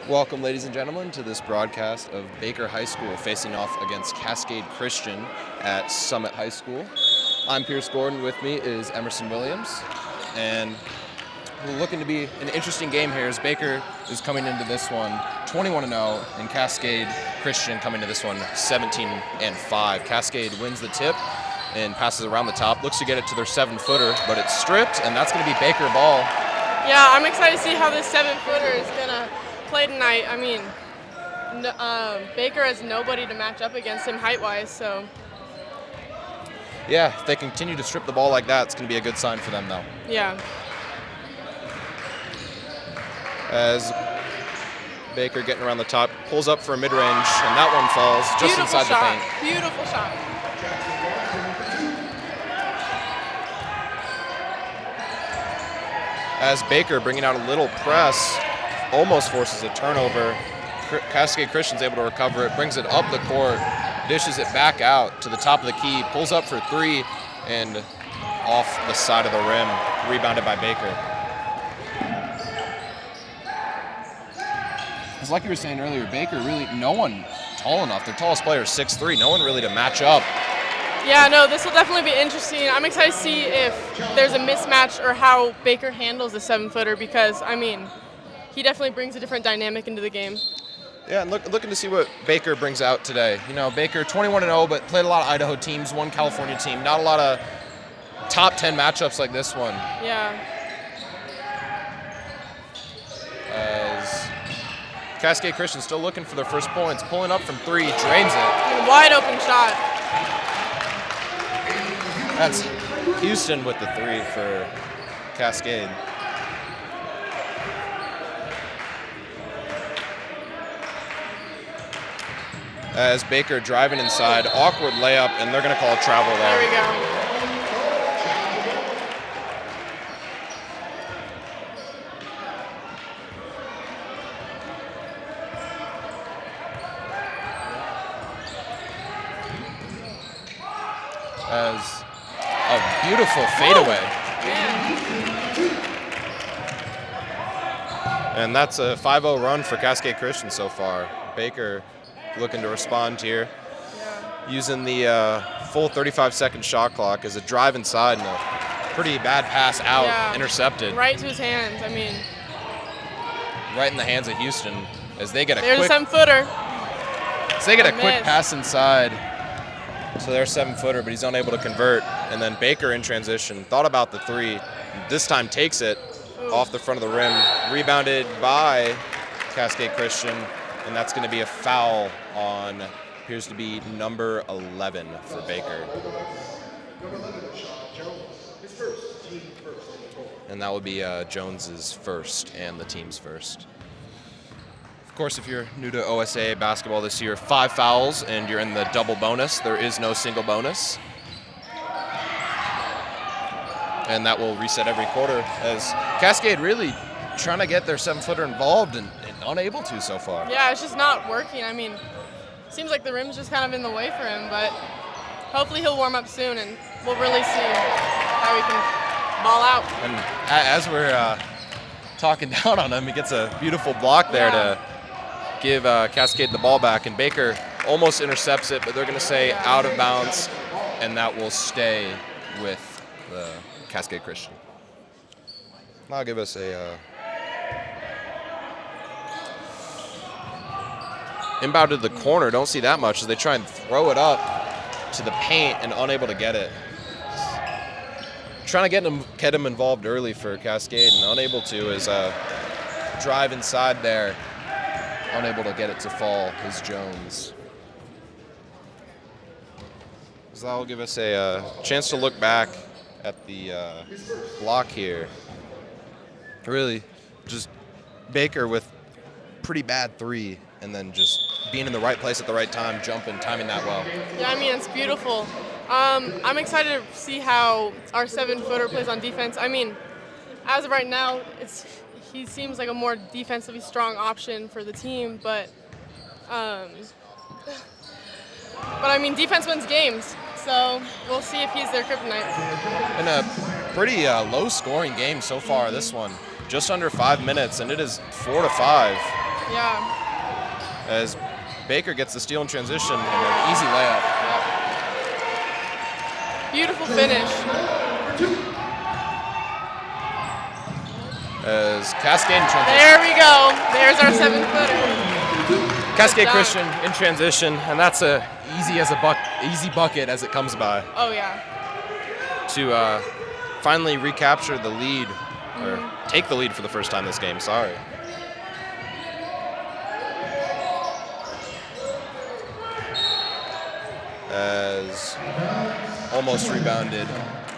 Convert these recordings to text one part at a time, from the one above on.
Welcome, ladies and gentlemen, to this broadcast of Baker High School facing off against Cascade Christian at Summit High School. I'm Pierce Gordon. With me is Emerson Williams, and we're looking to be an interesting game here as Baker is coming into this one 21-0, and Cascade Christian coming to this one 17-5. Cascade wins the tip and passes around the top, looks to get it to their 7-footer, but it's stripped, and that's going to be Baker ball. Yeah, I'm excited to see how this 7-footer is going to play tonight. I mean, Baker has nobody to match up against him height-wise, so. Yeah, if they continue to strip the ball like that, it's going to be a good sign for them, though. Yeah. As Baker getting around the top, pulls up for a mid-range, and that one falls just Beautiful inside shot. the paint. Beautiful shot. As Baker bringing out a little press, almost forces a turnover. Cascade Christian's able to recover it, brings it up the court, dishes it back out to the top of the key, pulls up for three, and off the side of the rim, rebounded by Baker. It's like you were saying earlier, Baker really, no one tall enough. Their tallest player is 6'3", no one really to match up. Yeah, no, this will definitely be interesting. I'm excited to see if there's a mismatch or how Baker handles the 7-footer because, I mean, he definitely brings a different dynamic into the game. Yeah, and looking to see what Baker brings out today. You know, Baker 21-0, but played a lot of Idaho teams, one California team. Not a lot of top 10 matchups like this one. Yeah. As Cascade Christian still looking for their first points, pulling up from three, drains it. Wide open shot. That's Houston with the three for Cascade. As Baker driving inside, awkward layup, and they're going to call a travel there. There we go. As a beautiful fadeaway. And that's a 5-0 run for Cascade Christian so far. Baker looking to respond here. Yeah. Using the full 35-second shot clock as a drive inside and a pretty bad pass out, Yeah. intercepted. Right to his hands. I mean, Right in the hands of Houston as they get a there's quick, a 7-footer. as they get a a quick miss. pass inside to their 7-footer, but he's unable to convert. And then Baker in transition thought about the three, this time takes it off the front of the rim, rebounded by Cascade Christian, and that's going to be a foul on, appears to be number 11 for Baker. And that would be Jones's first and the team's first. Of course, if you're new to OSAA basketball this year, 5 fouls and you're in the double bonus. There is no single bonus. And that will reset every quarter as Cascade really trying to get their 7-footer involved and unable to so far. Yeah, it's just not working. I mean, seems like the rim's just kind of in the way for him, but hopefully he'll warm up soon and we'll really see how he can ball out. And as we're talking down on him, he gets a beautiful block there to give Cascade the ball back, and Baker almost intercepts it, but they're going to say out of bounds, and that will stay with the Cascade Christian. That'll give us a inbound to the corner. Don't see that much as they try and throw it up to the paint and unable to get it. Trying to get him involved early for Cascade and unable to is drive inside there. Unable to get it to fall is Jones. So that will give us a chance to look back at the block here. Really, just Baker with pretty bad three, and then just being in the right place at the right time, jumping, timing that well. Yeah, I mean, it's beautiful. I'm excited to see how our 7-footer plays on defense. I mean, as of right now, he seems like a more defensively strong option for the team, but I mean, defense wins games, so we'll see if he's their kryptonite. And a pretty low-scoring game so far. This one, just under 5 minutes, and it is 4-5. Yeah. As Baker gets the steal in transition and an easy layup. Beautiful finish. As Cascade in transition. There we go. There's our 7-footer. Cascade Christian in transition, and that's a easy bucket as it comes by. Oh yeah. To finally recapture the lead, or take the lead for the first time this game. Sorry. As almost rebounded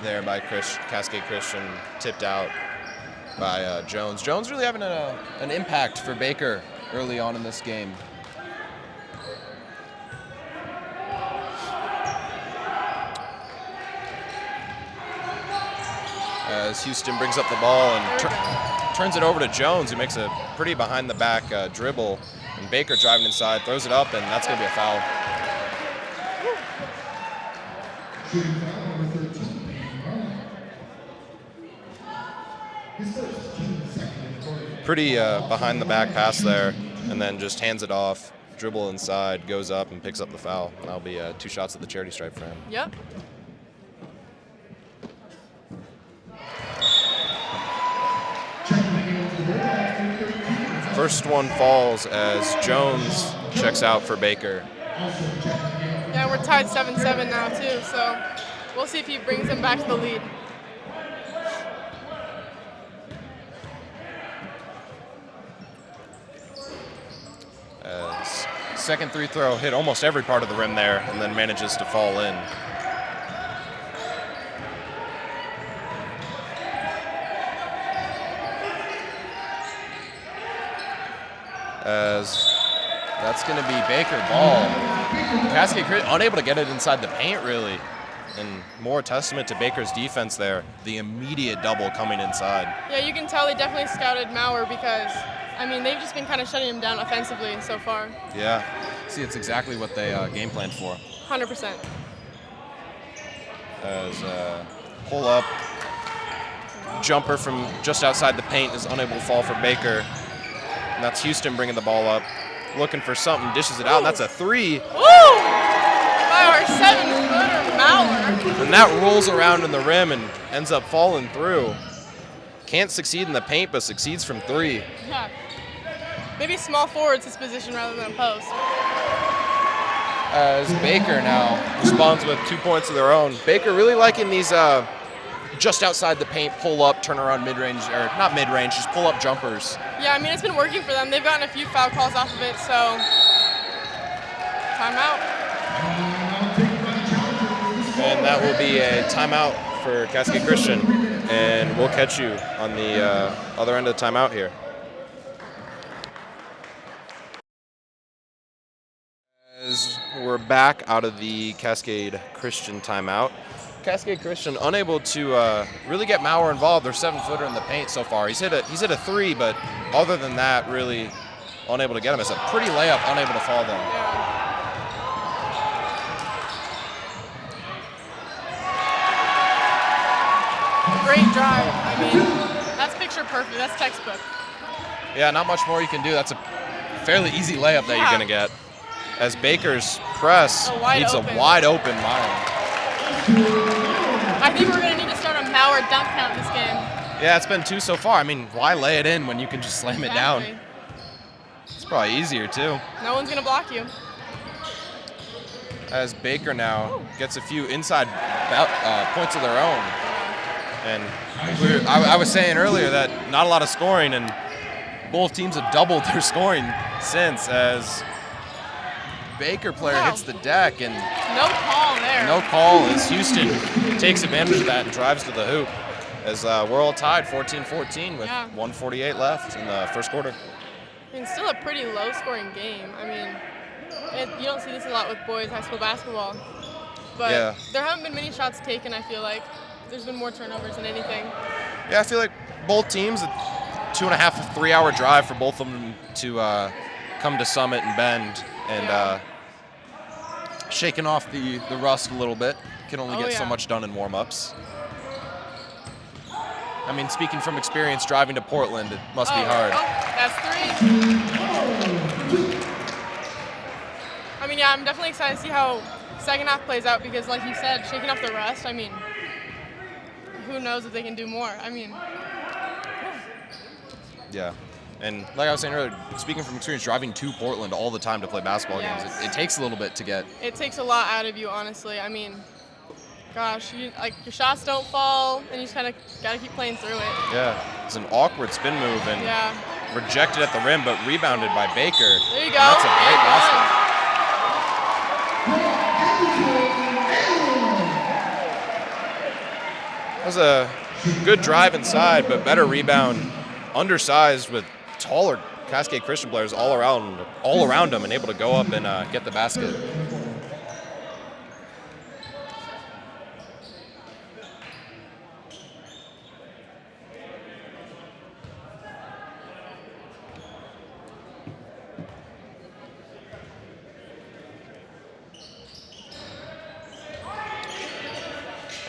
there by Cascade Christian, tipped out by Jones. Jones really having an impact for Baker early on in this game. As Houston brings up the ball and turns it over to Jones, who makes a pretty behind-the-back dribble. And Baker driving inside, throws it up, and that's going to be a foul. Pretty behind-the-back pass there, and then just hands it off, dribble inside, goes up, and picks up the foul. That'll be 2 shots at the charity stripe for him. Yep. First one falls as Jones checks out for Baker. Yeah, we're tied 7-7 now too, so we'll see if he brings him back to the lead. As second free throw hit almost every part of the rim there and then manages to fall in. As that's going to be Baker ball. Cascade unable to get it inside the paint, really. And more testament to Baker's defense there. The immediate double coming inside. Yeah, you can tell they definitely scouted Maurer because, I mean, they've just been kind of shutting him down offensively so far. Yeah. See, it's exactly what they game planned for. 100%. As pull up. Jumper from just outside the paint is unable to fall for Baker. And that's Houston bringing the ball up, looking for something, dishes it out, and that's a 3. Woo! By our 7-footer, Maurer. And that rolls around in the rim and ends up falling through. Can't succeed in the paint, but succeeds from 3. Yeah. Maybe small forwards his position rather than post. As Baker now responds with 2 points of their own. Baker really liking these just outside the paint, pull up, turn around mid-range, or not mid-range, just pull up jumpers. Yeah, I mean, it's been working for them. They've gotten a few foul calls off of it, so timeout. And that will be a timeout for Cascade Christian. And we'll catch you on the other end of the timeout here. As we're back out of the Cascade Christian timeout. Cascade Christian unable to really get Maurer involved. They're 7-footer in the paint so far. He's hit a 3, but other than that, really unable to get him. It's a pretty layup, unable to fall them. Yeah. Great drive. I mean, that's picture perfect. That's textbook. Yeah, not much more you can do. That's a fairly easy layup that you're going to get. As Baker's press needs a wide open Maurer. I think we're going to need to start a Maurer dunk count this game. Yeah, it's been 2 so far. I mean, why lay it in when you can just slam it down? It's probably easier, too. No one's going to block you. As Baker now gets a few inside points of their own. And I was saying earlier that not a lot of scoring, and both teams have doubled their scoring since, as Baker player hits the deck, and no call there. No call as Houston takes advantage of that and drives to the hoop. As we're all tied 14-14 with 1:48 left in the first quarter. I mean, still a pretty low-scoring game. I mean, you don't see this a lot with boys high school basketball, but there haven't been many shots taken. I feel like there's been more turnovers than anything. Yeah, I feel like both teams, a 2.5 to 3 hour drive for both of them to come to Summit and Bend and shaking off the rust a little bit. Can only get so much done in warm-ups. I mean, speaking from experience driving to Portland, it must be hard. Oh, that's 3. I'm definitely excited to see how second half plays out because, like you said, shaking off the rust, I mean, who knows if they can do more. I mean, Yeah. And like I was saying earlier, speaking from experience, driving to Portland all the time to play basketball games, it takes a little bit to get. It takes a lot out of you, honestly. I mean, gosh, your shots don't fall, and you just kind of got to keep playing through it. Yeah. It's an awkward spin move and rejected at the rim, but rebounded by Baker. There you go. And that's a great basket. That was a good drive inside, but better rebound. Undersized with taller Cascade Christian players all around him and able to go up and get the basket.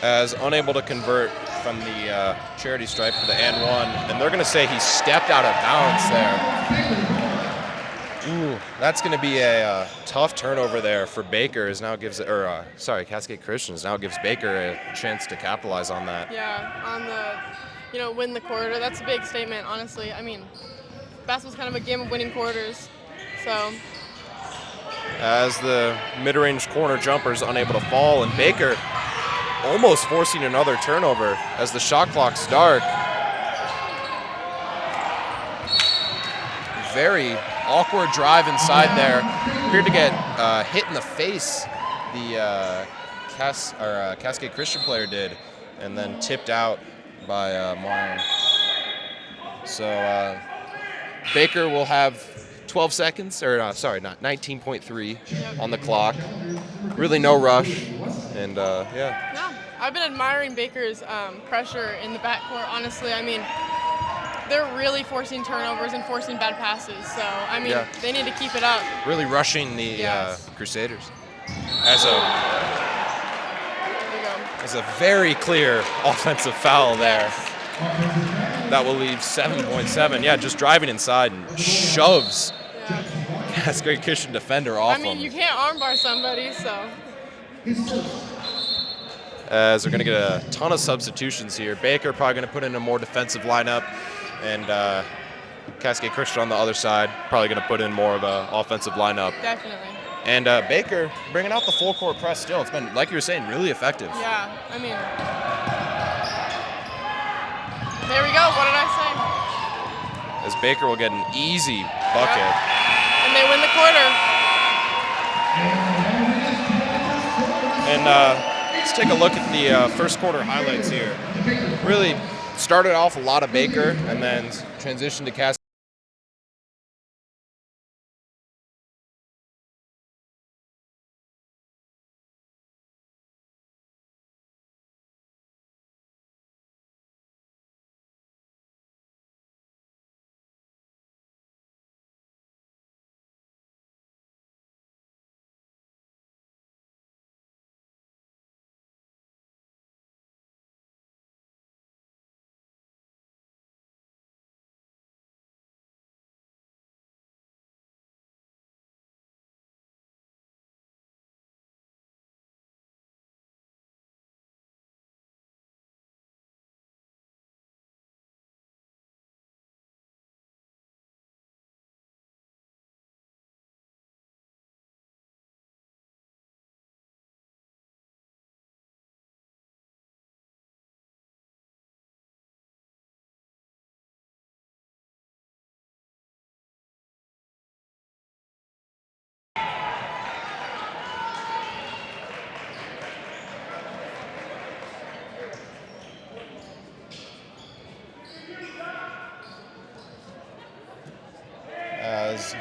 As unable to convert from the charity stripe for the and one, and they're going to say he stepped out of bounds there. Ooh, that's going to be a tough turnover there for Baker. Cascade Christians now gives Baker a chance to capitalize on that. Yeah, on the, win the quarter. That's a big statement, honestly. I mean, basketball's kind of a game of winning quarters, so. As the mid-range corner jumper is unable to fall, and Baker almost forcing another turnover as the shot clock's dark. Very awkward drive inside there. Appeared to get hit in the face, the Cascade Christian player did, and then tipped out by Marlon. So Baker will have 12 seconds, 19.3 on the clock. Really no rush, and yeah. No, I've been admiring Baker's pressure in the backcourt, honestly. I mean, they're really forcing turnovers and forcing bad passes, so, I mean, they need to keep it up. Really rushing the Crusaders. As a very clear offensive foul there. That will leave 7.7. Yeah, just driving inside and shoves Cascade Christian defender off him. I mean, you can't armbar somebody, so. As they're going to get a ton of substitutions here. Baker probably going to put in a more defensive lineup, and Cascade Christian on the other side probably going to put in more of an offensive lineup. Definitely. And Baker bringing out the full court press still. It's been, like you were saying, really effective. Yeah, I mean, there we go. What did I say? As Baker will get an easy bucket. Yep. And they win the quarter. And let's take a look at the first quarter highlights here. Really started off a lot of Baker and then transitioned to Cascade. As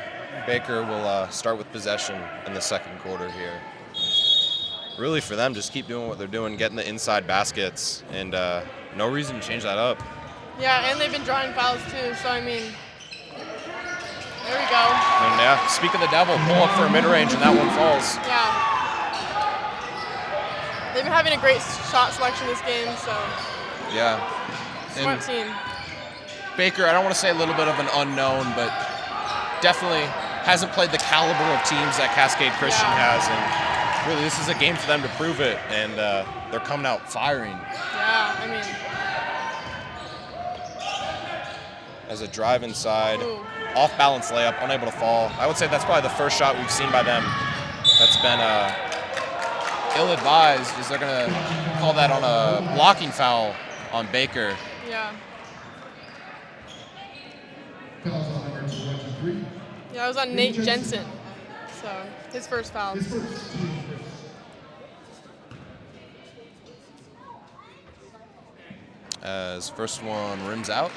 Baker will start with possession in the second quarter here. Really for them, just keep doing what they're doing, getting the inside baskets, and no reason to change that up. Yeah, and they've been drawing fouls too, so I mean, there we go. And yeah, speak of the devil, pull up for a mid-range, and that one falls. Yeah. They've been having a great shot selection this game, so. Yeah. Smart team. Baker, I don't want to say a little bit of an unknown, but definitely hasn't played the caliber of teams that Cascade Christian has, and really this is a game for them to prove it, and they're coming out firing. Yeah, I mean, as a drive inside, off-balance layup, unable to fall. I would say that's probably the first shot we've seen by them that's been ill-advised, is they're going to call that on a blocking foul on Baker. Yeah. Yeah, it was on Nate Jensen, so his first foul. As first one rims out.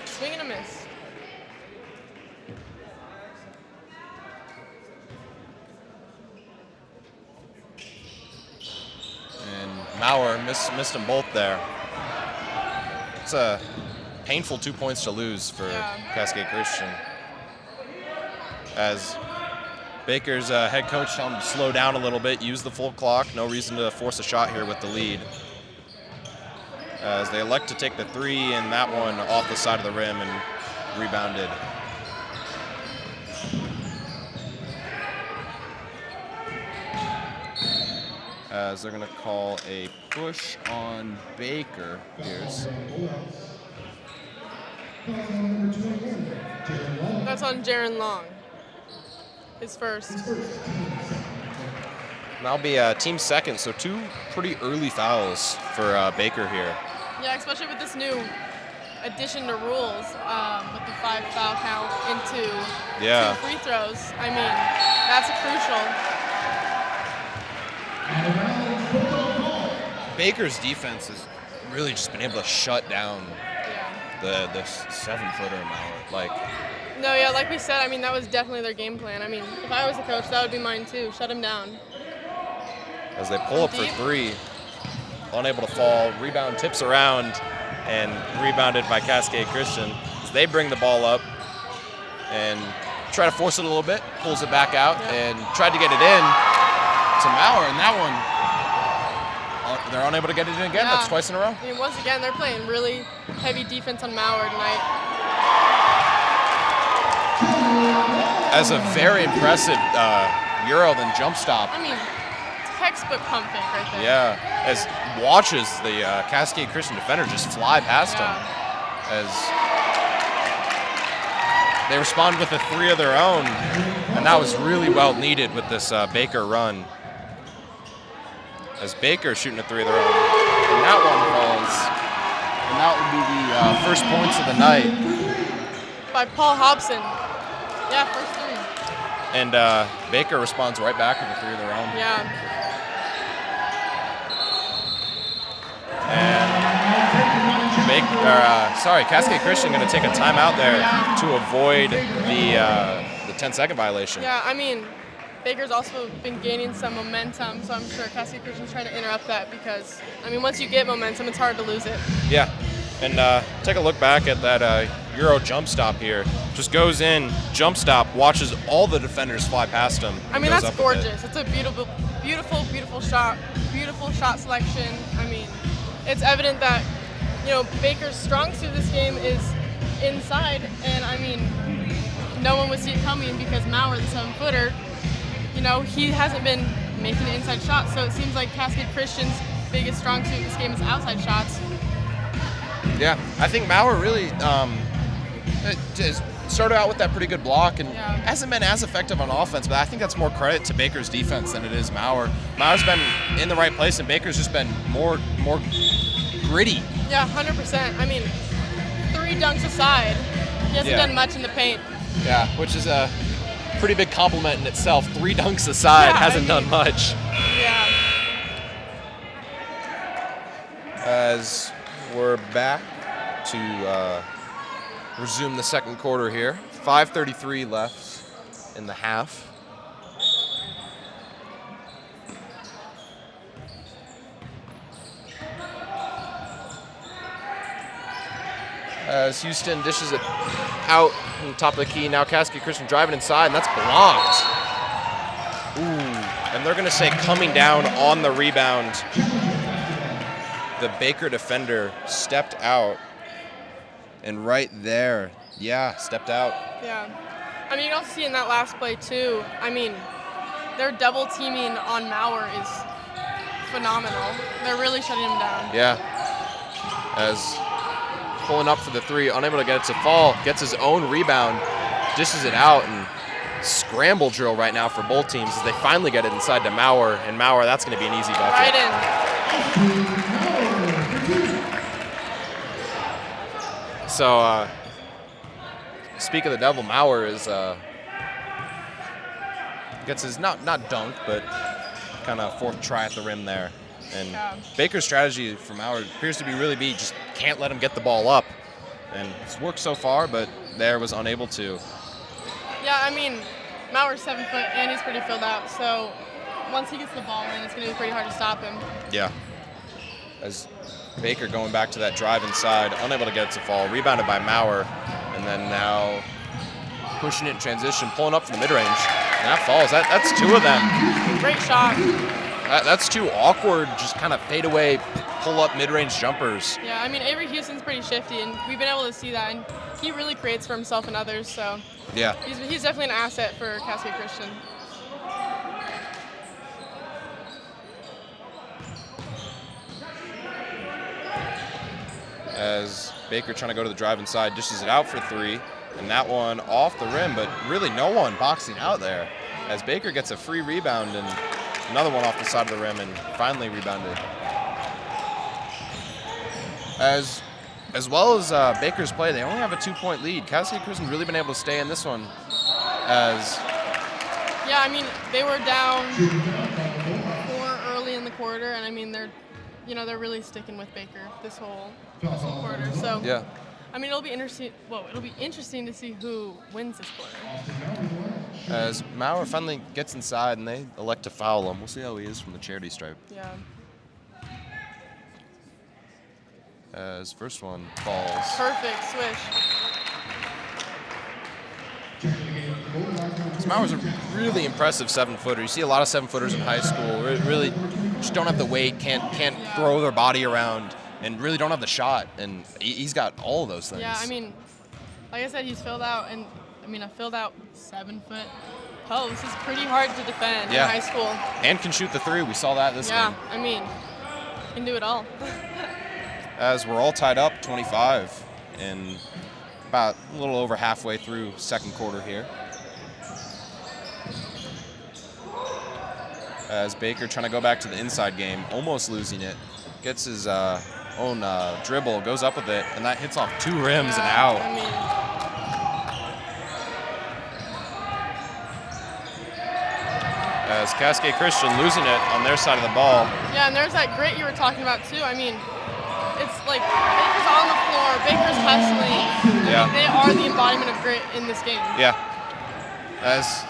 Swing and a miss. And Maurer missed them both there. It's a painful 2 points to lose for Cascade Christian. As Baker's head coach telling him to slow down a little bit, use the full clock. No reason to force a shot here with the lead. As they elect to take the three, and that one off the side of the rim and rebounded. As they're going to call a push on Baker. Here's. That's on Jaron Long. His first. That'll be team second, so two pretty early fouls for Baker here. Yeah, especially with this new addition to rules, with the 5 foul count into 2 free throws. I mean, that's crucial. Baker's defense has really just been able to shut down the 7-footer Maurer. Like we said, I mean, that was definitely their game plan. I mean, if I was a coach, that would be mine too. Shut him down. As they pull up for three, unable to fall, rebound tips around, and rebounded by Cascade Christian. As they bring the ball up and try to force it a little bit, pulls it back out, and tried to get it in to Maurer, and that one, they're unable to get it in again. That's twice in a row. I mean, once again, they're playing really heavy defense on Maurer tonight. As a very impressive Euro then jump stop. I mean, textbook pump fake right there. Yeah, as watches the Cascade Christian defender just fly past him. As they respond with a three of their own, and that was really well needed with this Baker run. As Baker shooting a three of their own, and that one falls, and that would be the first points of the night. By Paul Hobson. Yeah, first three. And Baker responds right back with a three of their own. Yeah. And Cascade Christian going to take a timeout there to avoid the 10-second violation. Yeah, I mean, Baker's also been gaining some momentum, so I'm sure Cascade Christian's trying to interrupt that because, I mean, once you get momentum, it's hard to lose it. Yeah, and take a look back at that Euro jump stop here. Just goes in, jump stop, watches all the defenders fly past him. I mean, that's gorgeous. It's a beautiful, beautiful, beautiful shot selection. I mean, it's evident that, Baker's strong suit this game is inside, and I mean, no one would see it coming because Maurer, the 7-footer, he hasn't been making an inside shot, so it seems like Cascade Christian's biggest strong suit in this game is outside shots. Yeah, I think Maurer really started out with that pretty good block and hasn't been as effective on offense, but I think that's more credit to Baker's defense than it is Maurer. Maurer's been in the right place, and Baker's just been more gritty. Yeah, 100%. I mean, 3 dunks aside, he hasn't done much in the paint. Yeah, which is a pretty big compliment in itself. 3 dunks aside, hasn't done much. Yeah. As we're back to resume the second quarter here. 5:33 left in the half. As Houston dishes it out on the top of the key. Now Cascade Christian driving inside, and that's blocked. Ooh, and they're going to say coming down on the rebound. The Baker defender stepped out. And right there, stepped out. Yeah. I mean, you can also see in that last play, too. I mean, their double teaming on Maurer is phenomenal. They're really shutting him down. Yeah. As pulling up for the three, unable to get it to fall, gets his own rebound, dishes it out, and scramble drill right now for both teams as they finally get it inside to Maurer. And Maurer, that's going to be an easy bucket. Right in. So, speak of the devil, Maurer is gets his not dunk, but kind of fourth try at the rim there. And Baker's strategy for Maurer appears to be really just can't let him get the ball up. And it's worked so far, but there was unable to. Yeah, I mean, Maurer's 7 foot and he's pretty filled out, so once he gets the ball in, it's going to be pretty hard to stop him. Yeah. As Baker going back to that drive inside, unable to get it to fall, rebounded by Maurer, and then now pushing it in transition, pulling up from the mid-range, and that falls. That's two of them. Great shot. That's two awkward, just kind of fadeaway, pull-up mid-range jumpers. Yeah, I mean, Avery Houston's pretty shifty, and we've been able to see that, and he really creates for himself and others, so yeah, he's definitely an asset for Cascade Christian. As Baker trying to go to the drive inside, dishes it out for three, and that one off the rim, but really no one boxing out there. As Baker gets a free rebound and another one off the side of the rim and finally rebounded. As well as Baker's play, they only have a 2-point lead. Cascade Christian really been able to stay in this one as... Yeah, I mean, they were down 4 early in the quarter, and I mean, they're really sticking with Baker this whole quarter. So yeah. I mean, it'll be interesting to see who wins this quarter. As Maurer finally gets inside and they elect to foul him. We'll see how he is from the charity stripe. Yeah. As first one falls. Perfect swish. Maurer's a really impressive 7-footer. You see a lot of 7-footers in high school. Really just don't have the weight, can't throw their body around, and really don't have the shot. And he's got all of those things. Yeah, I mean, like I said, he's filled out, and I mean, a filled out 7-foot post is pretty hard to defend in high school. And can shoot the three. We saw that this game. Yeah, I mean, can do it all. As we're all tied up 25 and about a little over halfway through second quarter here. As Baker trying to go back to the inside game, almost losing it, gets his own dribble, goes up with it, and that hits off 2 rims and out. I mean, as Cascade Christian losing it on their side of the ball. Yeah, and there's that grit you were talking about too. I mean, it's like Baker's on the floor, Baker's hustling. Yeah. They are the embodiment of grit in this game. Yeah. As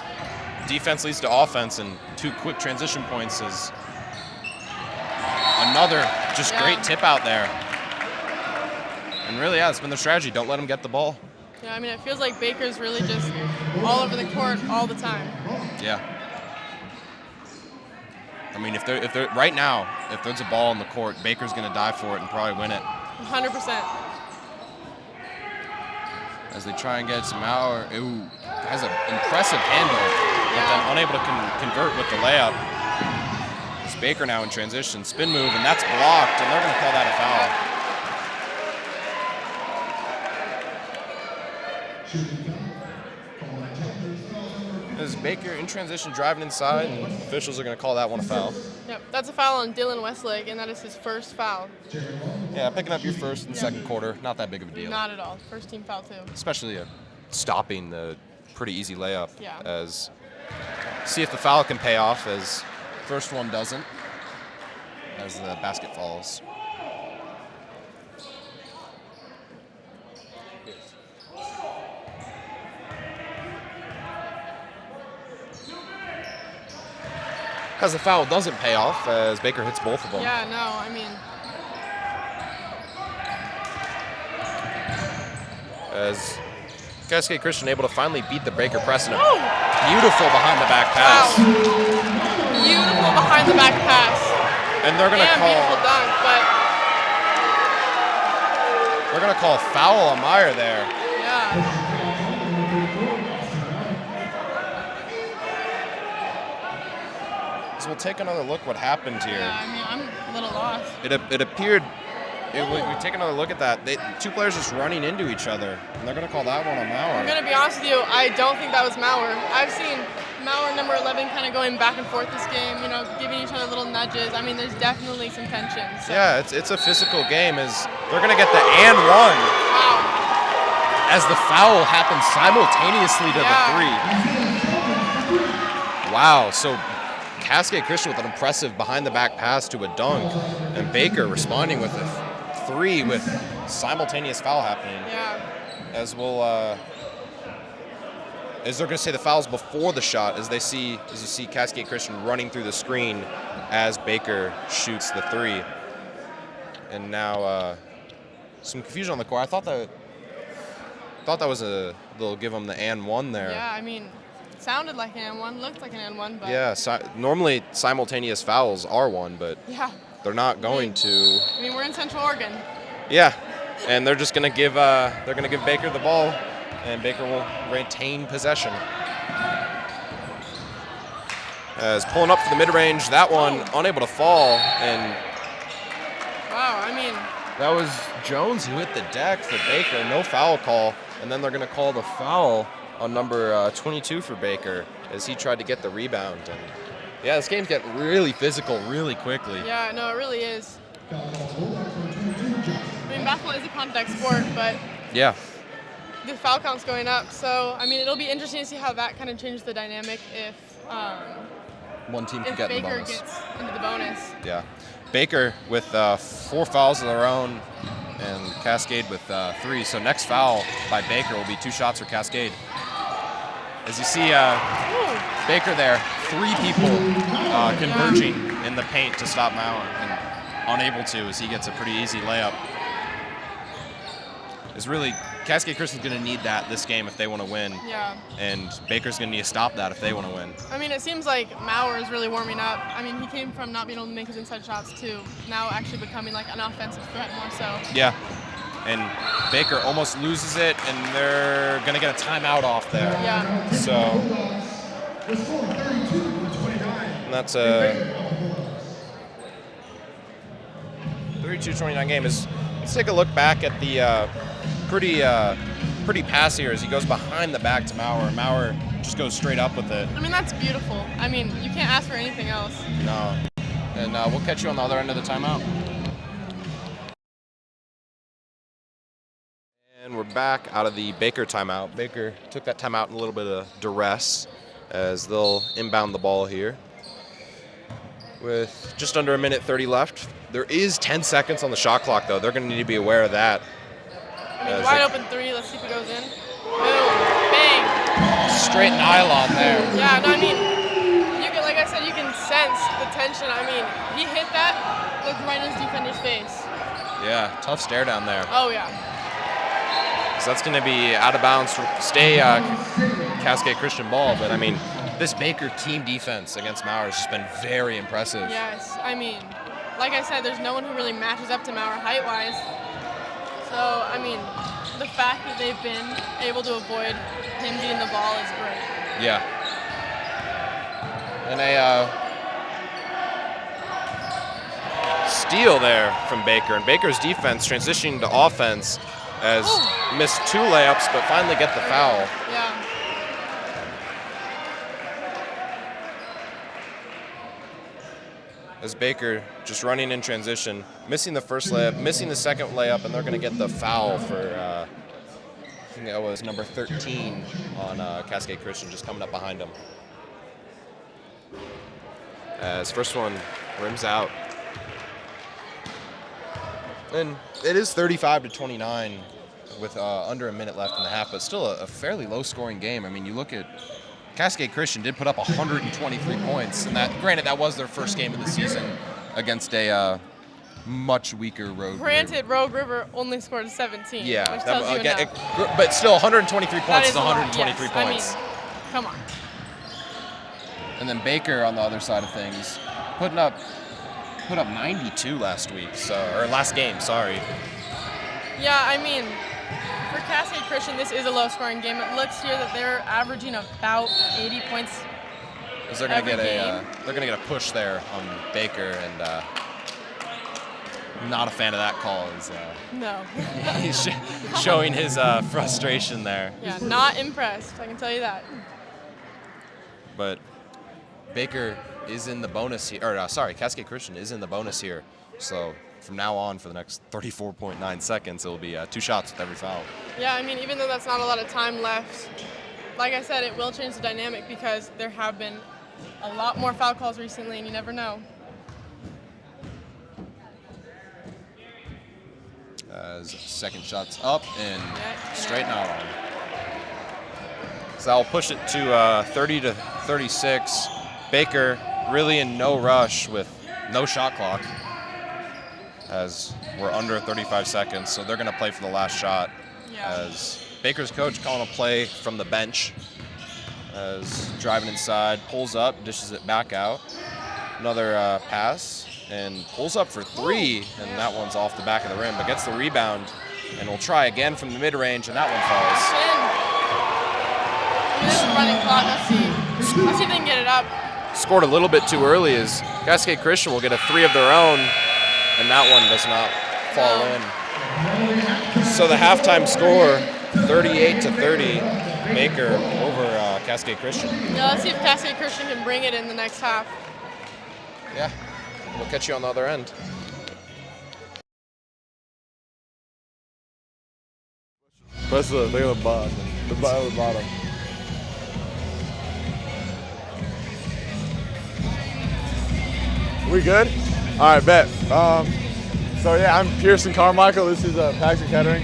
defense leads to offense and 2 quick transition points is another just great tip out there. And really, it's been their strategy. Don't let them get the ball. Yeah, I mean, it feels like Baker's really just all over the court all the time. Yeah. I mean, if they're right now, if there's a ball in the court, Baker's going to die for it and probably win it. 100%. As they try and get some Maurer, who has an impressive handle, but then unable to convert with the layup. It's Baker now in transition, spin move, and that's blocked, and they're going to call that a foul. As Baker in transition driving inside, and officials are going to call that one a foul. Yep, that's a foul on Dylan Westlake, and that is his first foul. Yeah, picking up your first and second quarter, not that big of a deal. Not at all. First team foul too. Especially stopping the pretty easy layup. Yeah. As see if the foul can pay off, as first one doesn't, as the basket falls. As the foul doesn't pay off, as Baker hits both of them. Yeah, no, I mean. As Cascade Christian able to finally beat the Baker press in a beautiful behind the back pass. Wow. Beautiful behind the back pass. And they're gonna call beautiful dunk, but they're gonna call foul on Meyer there. yeah. as we'll take another look what happened here. Yeah, I mean, I'm a little lost. It appeared. We take another look at that. Two players just running into each other, and they're going to call that one a Mauer. I'm going to be honest with you, I don't think that was Mauer. I've seen Mauer number 11 kind of going back and forth this game, giving each other little nudges. I mean, there's definitely some tension. So. Yeah, it's a physical game. As they're going to get the and one. Wow. As the foul happens simultaneously to the three. Wow, so Cascade Christian with an impressive behind-the-back pass to a dunk, and Baker responding with a three with simultaneous foul happening. Yeah. As they're going to say the foul's before the shot, as you see Cascade Christian running through the screen as Baker shoots the three. And now some confusion on the court. I thought that was they'll give them the and one there. Yeah, I mean, it sounded like an and one, looked like an and one, but yeah. Normally simultaneous fouls are one, but yeah. They're not going to. I mean, we're in Central Oregon. Yeah, and they're just going to give Baker the ball, and Baker will retain possession. As pulling up for the mid-range, that one unable to fall, and wow, I mean, that was Jones who hit the deck for Baker. No foul call, and then they're going to call the foul on number 22 for Baker as he tried to get the rebound. And yeah, this game's getting really physical really quickly. Yeah, no, it really is. I mean, basketball is a contact sport, but yeah, the foul count's going up. So, I mean, it'll be interesting to see how that kind of changes the dynamic if one team can get in the Baker bonus. gets into the bonus. Yeah, Baker with 4 fouls of their own, and Cascade with 3. So next foul by Baker will be 2 shots for Cascade. As you see Baker there, 3 people converging in the paint to stop Mauer, and unable to as he gets a pretty easy layup. It's really, Cascade Christian's going to need that this game if they want to win. Yeah. And Baker's going to need to stop that if they want to win. I mean, it seems like Mauer is really warming up. I mean, he came from not being able to make his inside shots to now actually becoming like an offensive threat more so. Yeah. And Baker almost loses it, and they're going to get a timeout off there. Yeah. So and that's a 32-29 game. Let's take a look back at the pretty pass here as he goes behind the back to Mauer. Mauer just goes straight up with it. I mean, that's beautiful. I mean, you can't ask for anything else. No. And we'll catch you on the other end of the timeout. And we're back out of the Baker timeout. Baker took that timeout in a little bit of duress as they'll inbound the ball here. With just under 1:30 left. There is 10 seconds on the shot clock, though. They're going to need to be aware of that. I mean, wide open 3. Let's see if it goes in. Boom. Bang. Straight nylon there. Yeah, no, I mean, you can, like I said, you can sense the tension. I mean, he hit that, looked right in his defender's face. Yeah, tough stare down there. Oh, yeah. So that's going to be out of bounds to stay Cascade Christian ball. But, I mean, this Baker team defense against Mauer has just been very impressive. Yes, I mean, like I said, there's no one who really matches up to Mauer height-wise. So, I mean, the fact that they've been able to avoid him getting the ball is great. Yeah. And a steal there from Baker. And Baker's defense transitioning to offense as missed 2 layups, but finally get the foul. Yeah. As Baker just running in transition, missing the first layup, missing the second layup, and they're going to get the foul for, I think that was number 13 on Cascade Christian, just coming up behind him. As first one rims out. And it is 35-29 with under a minute left in the half, but still a fairly low-scoring game. I mean, you look at Cascade Christian did put up 123 points, and that, granted, that was their first game of the season against a much weaker Rogue Granted, River. Rogue River only scored 17. Yeah, which tells you enough. But still, 123 That points is a lot, 123 yes. points. I mean, come on. And then Baker on the other side of things, put up 92 last game. Sorry. Yeah, I mean, for Cascade Christian, this is a low-scoring game. It looks here that they're averaging about 80 points because they're gonna get a push there on Baker, and not a fan of that call. No. He's showing his frustration there. Yeah, not impressed. I can tell you that. But Baker is in the bonus here, or Cascade Christian is in the bonus here. So from now on, for the next 34.9 seconds, it will be 2 shots with every foul. Yeah, I mean, even though that's not a lot of time left, like I said, it will change the dynamic because there have been a lot more foul calls recently, and you never know. As second shot's up and straight out on. So I'll push it to 30 to 36. Baker really in no rush with no shot clock, as we're under 35 seconds. So they're going to play for the last shot. Yeah. As Baker's coach calling a play from the bench, as driving inside, pulls up, dishes it back out. Another pass, and pulls up for 3, and that one's off the back of the rim, but gets the rebound, and will try again from the mid-range, and that one falls. This is running clock. Let's see if they can get it up. Scored a little bit too early, as Cascade Christian will get a 3 of their own, and that one does not fall in. So the halftime score, 38 to 30, Baker over Cascade Christian. Yeah, let's see if Cascade Christian can bring it in the next half. Yeah, we'll catch you on the other end. Press the thing on the bottom. The bottom. We good? All right, bet. So yeah, I'm Pearson Carmichael. This is Paxton Kettering.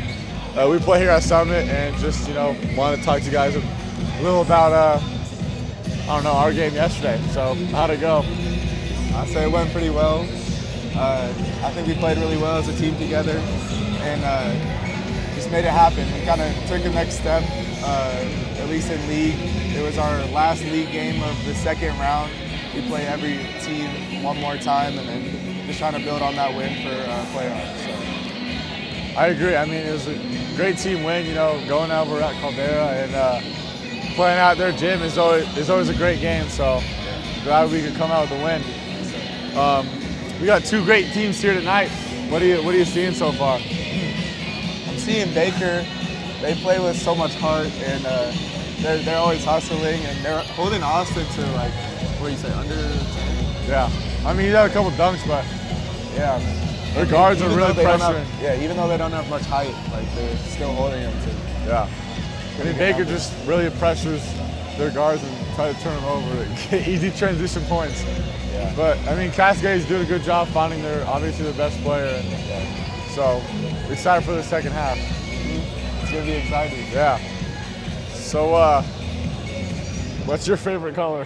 We play here at Summit, and just wanted to talk to you guys a little about our game yesterday. So how'd it go? I'd say it went pretty well. I think we played really well as a team together, and just made it happen. We kind of took the next step, at least in league. It was our last league game of the second round. We play every team one more time, and then just trying to build on that win for playoffs. So. I agree. I mean, it was a great team win. Going over at Caldera and playing out their gym is always a great game. So glad we could come out with a win. We got 2 great teams here tonight. What are you seeing so far? I'm seeing Baker. They play with so much heart, and they're always hustling, and they're holding Austin to what do you say, under 10? Yeah. I mean, he had a couple dunks, but yeah, their guards are really pressuring. Even though they don't have much height, they're still holding them to. Yeah. I mean, Baker just really pressures their guards and try to turn them over to get easy transition points. Yeah. But I mean, Cascade's doing a good job finding obviously their best player, and so excited for the second half. It's gonna be exciting. Yeah. So, what's your favorite color?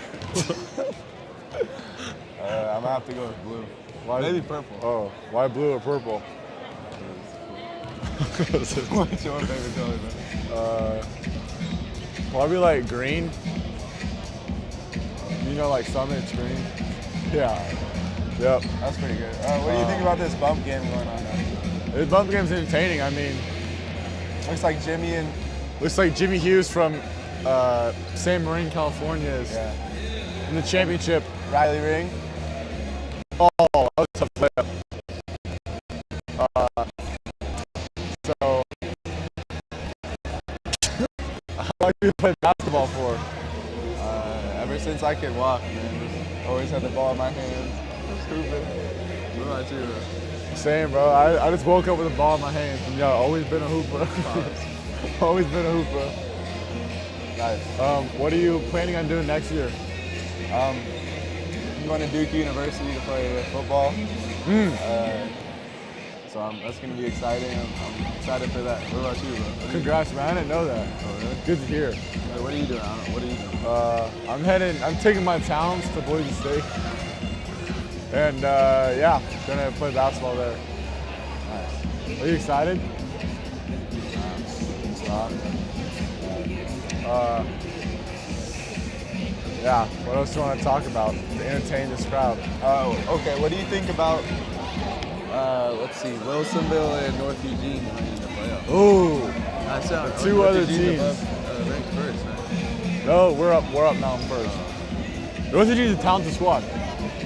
I'm gonna have to go with blue. Maybe purple. Oh, why blue or purple? What's your favorite color, man? Probably like green. Like Summit's green. Yeah. Yep. That's pretty good. What do you think about this bump game going on now? The bump game's entertaining. I mean, looks like Jimmy Hughes from San Marino, California is in the championship. Riley Ring. Oh, that was a tough layup. So, how long do you play basketball for? Ever since I could walk, man. Just always had the ball in my hands. Stupid. What about you, bro? Same, bro. I just woke up with a ball in my hands, and always been a hooper. Always been a hooper. Nice. What are you planning on doing next year? I'm going to Duke University to play football. So that's going to be exciting. I'm excited for that. What about you, bro? Congrats, man. I didn't know that. Oh, really? Good to hear. What are you doing? What are you doing? I'm taking my talents to Boise State. And gonna play basketball there. Nice. Are you excited? What else do you want to talk about to entertain this crowd? Oh, okay. What do you think about, let's see, Wilsonville and North Eugene going in the playoffs? Ooh, Nice. 2 other teams. Ranked first, right? No, we're up now first. OSAA is a talented squad.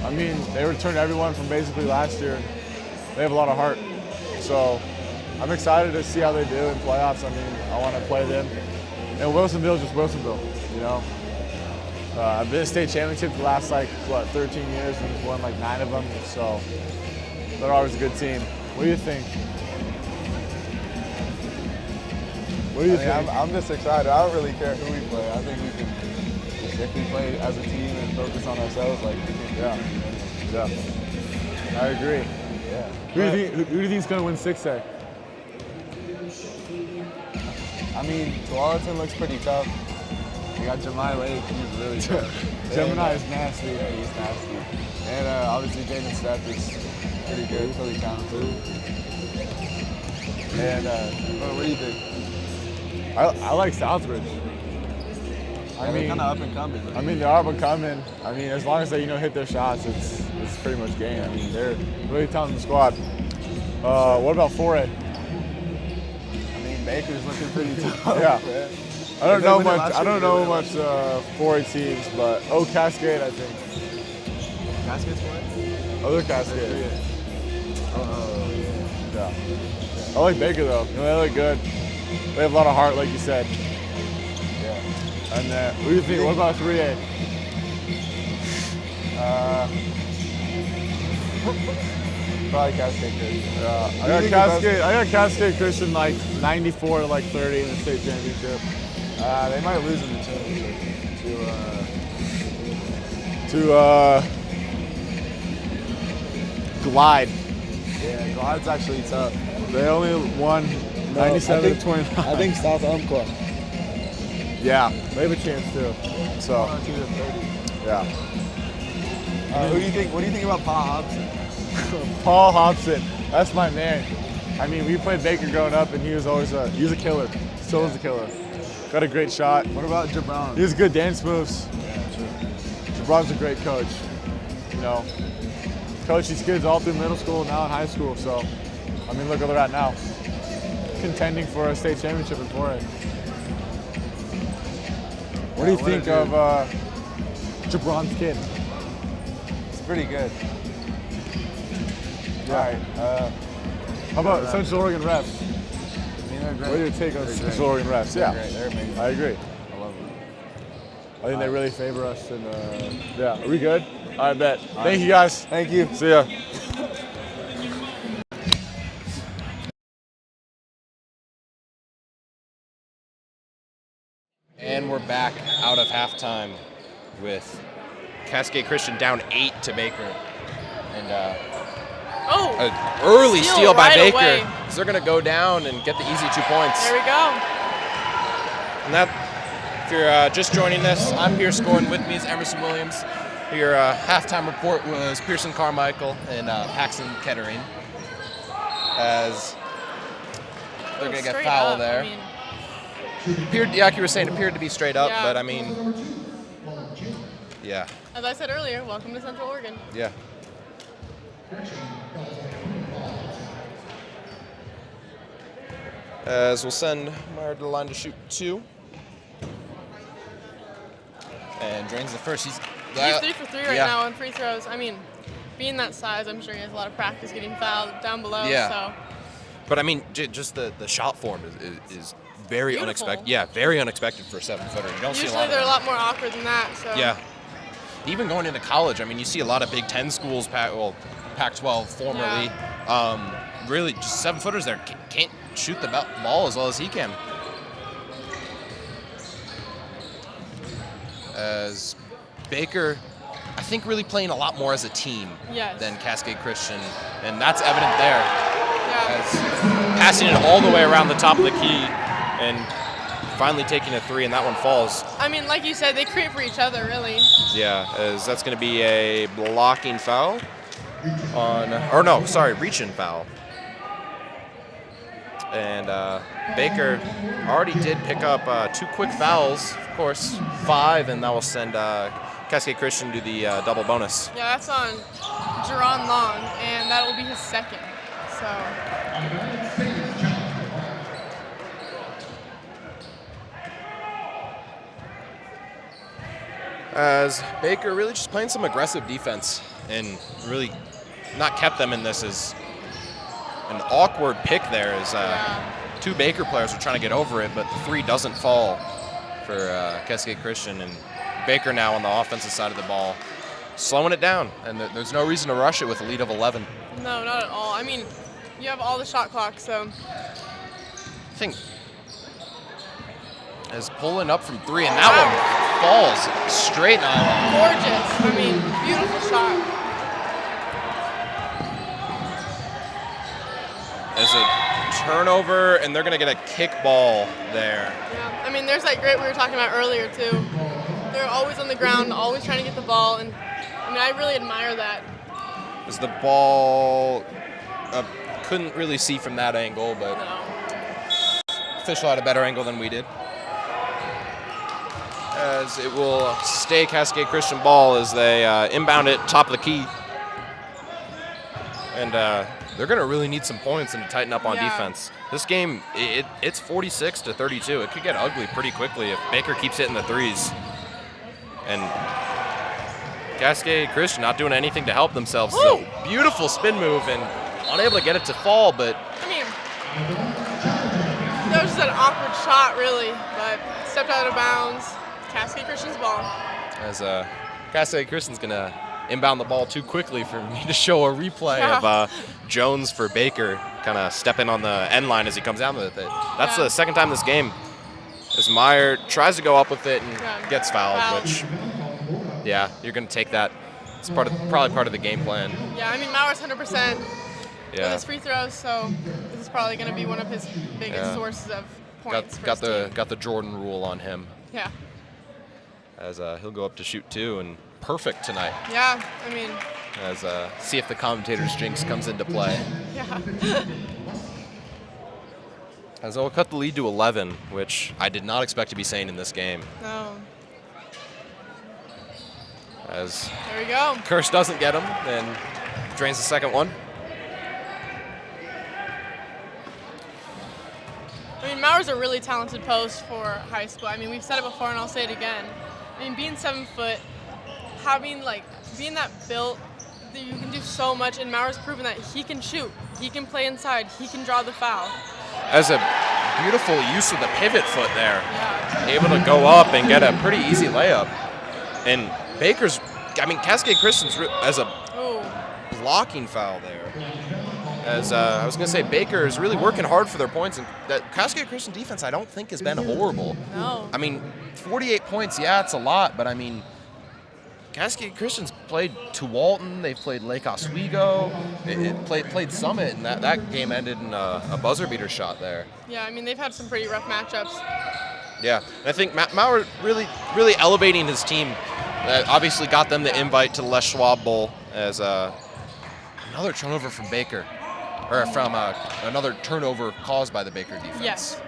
I mean, they returned everyone from basically last year. They have a lot of heart. So I'm excited to see how they do in playoffs. I mean, I want to play them. And Wilsonville is just Wilsonville, you know. I've been to state championship the last, 13 years and won 9 of them. So they're always a good team. What do you think? What do you think? I'm just excited. I don't really care who we play. I think we can, if we play as a team and focus on ourselves, we can. Yeah. I agree. Yeah. Who do you think is going to win 6A? I mean, Tualatin looks pretty tough. We got Jemai Lake, he's really tough. Gemini is nasty. Yeah, he's nasty. And obviously Jaden Stepp is pretty good, really talented. And what do you think? I like Southbridge. I mean, kind of up and coming. I mean, they're up and coming. I mean, as long as they hit their shots, it's pretty much game. I mean, they're a really talented squad. What about 4A? I mean, Baker's looking pretty tough. Yeah. Man. I don't know much 4A teams, but Cascade, I think. Cascade's what? Other Cascade. Oh, yeah. Yeah. I like Baker though. They look good. They have a lot of heart, like you said. Yeah. And what do you think? What about 3A? Probably Cascade Christian. I got Cascade Christian 94 to 30 in the state championship. They might lose in the championship to Glide. Yeah, Glide's actually tough. They only won 97 to 29. I think South Umpqua. Yeah, they have a chance too. So, yeah. Who do you think? What do you think about Paul Hobson? Paul Hobson, that's my man. I mean, we played Baker growing up, and he was always a killer. Still is a killer. Got a great shot. What about Jabron? He has good dance moves. Yeah, true. Jabron's a great coach. You know, coached these kids all through middle school, now in high school. So, I mean, look where they're at now. Contending for a state championship in 4A. What do you think of Jabron's kid? It's pretty good. Yeah. All right. How about Central Oregon refs? I mean, they're great. What do you take on Central Oregon refs? They're Yeah, great. They're amazing. I agree. I love them. I think they really favor us. And yeah, are we good? I bet. Thank you guys. Thank you. See ya. And we're back out of halftime with Cascade Christian down 8 to Baker. And an early steal by right Baker. away. So they're going to go down and get the easy 2 points. There we go. And that, if you're just joining us, I'm Pierce Gordon. With me is Emerson Williams. Your halftime report was Pearson Carmichael and Paxton Kettering. As they're going to get fouled there. Appeared, like you were saying, appeared to be straight up, Yeah. but I mean, yeah. As I said earlier, welcome to Central Oregon. Yeah. As we'll send Meyer to the line to shoot 2. And drains the first. He's 3 for 3 right now on free throws. I mean, being that size, I'm sure he has a lot of practice getting fouled down below. Yeah. So. But I mean, just the shot form is very Beautiful. unexpected. Yeah, very unexpected for a 7-footer. You don't see a lot Usually of they're a them. lot more awkward than that. So. Yeah. Even going into college, I mean, you see a lot of Big Ten schools, Pac-12 formerly. Really, just 7-footers there can't shoot the ball as well as he can. As Baker, I think, really playing a lot more as a team than Cascade Christian, and that's evident there. Yeah. As passing it all the way around the top of the key and finally taking a 3, and that one falls. I mean, like you said, they create for each other, really. Yeah, as that's going to be a blocking foul reach-in foul. And Baker already did pick up 2 quick fouls, of course, 5, and that will send Cascade Christian to the double bonus. Yeah, that's on Jerron Long, and that will be his second. So. As Baker really just playing some aggressive defense and really not kept them in this as an awkward pick there as two Baker players are trying to get over it, but the three doesn't fall for Cascade Christian, and Baker now on the offensive side of the ball, slowing it down, and there's no reason to rush it with a lead of 11. No, not at all. I mean, you have all the shot clock, so. I think as pulling up from three, and that one falls straight nylon. Gorgeous. I mean, beautiful shot. As a turnover, and they're going to get a kick ball there. Yeah, I mean, there's that grit we were talking about earlier, too. They're always on the ground, always trying to get the ball, and I mean, I really admire that. As the ball couldn't really see from that angle, but official had a better angle than we did. As it will stay Cascade Christian ball as they inbound it top of the key. And they're going to really need some points and to tighten up on defense. This game, it's 46-32. It could get ugly pretty quickly if Baker keeps hitting the threes. And Cascade Christian not doing anything to help themselves. So beautiful spin move and unable to get it to fall, but I mean, that was just an awkward shot, really, but stepped out of bounds. Cascade Christian's ball. As Cascade Christian's going to inbound the ball too quickly for me to show a replay of Jones for Baker kind of stepping on the end line as he comes down with it. That's the second time this game as Meyer tries to go up with it and gets fouled, which, you're going to take that. It's probably part of the game plan. Yeah, I mean, Mauer's 100% with his free throws, so this is probably going to be one of his biggest sources of points. Got the Jordan rule on him. Yeah. As he'll go up to shoot two, and perfect tonight. Yeah, I mean. As see if the commentator's jinx comes into play. Yeah. As they'll cut the lead to 11, which I did not expect to be saying in this game. No. As there we go. Kirsch doesn't get him, and drains the second one. I mean, Mauer's a really talented post for high school. I mean, we've said it before, and I'll say it again. I mean, being 7 foot, being that built, you can do so much, and Mauer's proven that he can shoot, he can play inside, he can draw the foul. As a beautiful use of the pivot foot there. Yeah. Able to go up and get a pretty easy layup. And Baker's, Cascade Christian's as a blocking foul there. As I was going to say, Baker is really working hard for their points, and that Cascade Christian defense I don't think has been horrible. No. 48 points, it's a lot, but Cascade Christian's played Tualatin, they've played Lake Oswego, played Summit, and that game ended in a buzzer beater shot there. Yeah, I mean, they've had some pretty rough matchups. Yeah, and I think Mauer really elevating his team. Obviously got them the invite to the Les Schwab Bowl as another turnover from Baker. Or from another turnover caused by the Baker defense. Yes.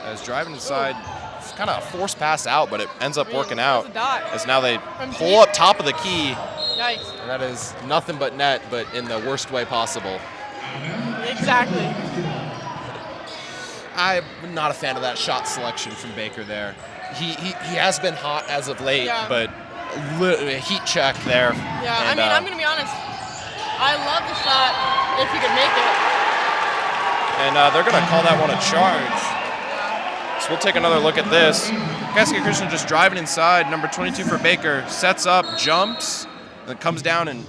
As driving inside, it's kind of a forced pass out, but it ends up working out. As now they pull up top of the key. Yikes. And that is nothing but net, but in the worst way possible. Exactly. I'm not a fan of that shot selection from Baker there. He has been hot as of late, but a heat check there. Yeah, and, I'm going to be honest. I love the shot if he could make it. And they're going to call that one a charge. So we'll take another look at this. Cascade Christian just driving inside. Number 22 for Baker. Sets up, jumps, then comes down and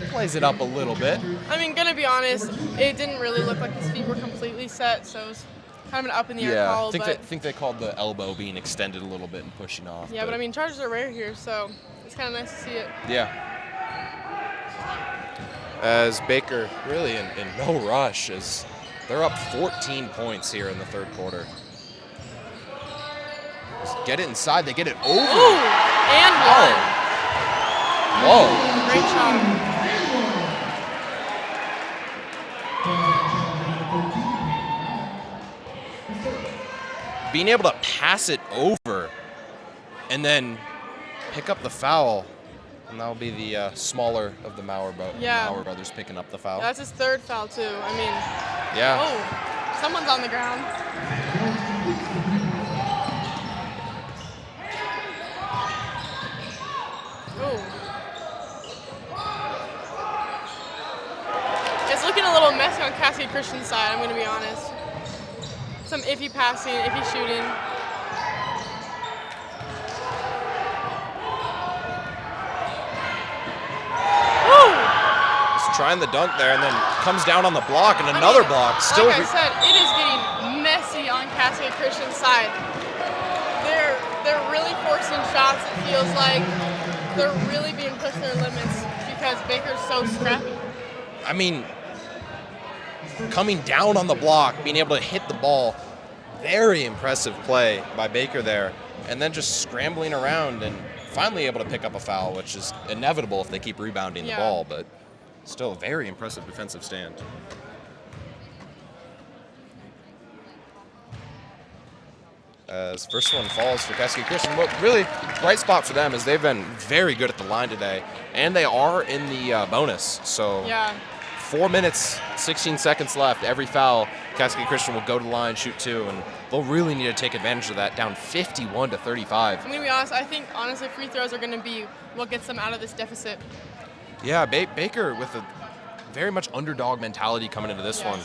plays it up a little bit. Going to be honest, it didn't really look like his feet were completely set, so it was kind of an up in the air call. I think they called the elbow being extended a little bit and pushing off. Yeah, but charges are rare here, so it's kind of nice to see it. Yeah. As Baker really in no rush, as they're up 14 points here in the third quarter. Just get it inside, they get it over. Ooh, and one. Whoa. Great shot. Being able to pass it over and then pick up the foul, and that'll be the smaller of the Mauer brothers picking up the foul. That's his third foul too. Yeah. Oh, someone's on the ground. Christian's side, I'm going to be honest. Some iffy passing, iffy shooting. Trying the dunk there and then comes down on the block and another block. Still, like I said, it is getting messy on Cascade Christian's side. They're really forcing shots. It feels like they're really being pushed to their limits because Baker's so scrappy. I mean, coming down on the block, being able to hit the ball, very impressive play by Baker there, and then just scrambling around and finally able to pick up a foul, which is inevitable if they keep rebounding the ball, but still a very impressive defensive stand. As first one falls for Cascade Christian. What really bright spot for them is they've been very good at the line today, and they are in the bonus. So 4 minutes, 16 seconds left. Every foul, Cascade Christian will go to the line, shoot 2, and they'll really need to take advantage of that, down 51-35. I'm going to be honest, I think honestly free throws are going to be what gets them out of this deficit. Yeah, Baker with a very much underdog mentality coming into this one.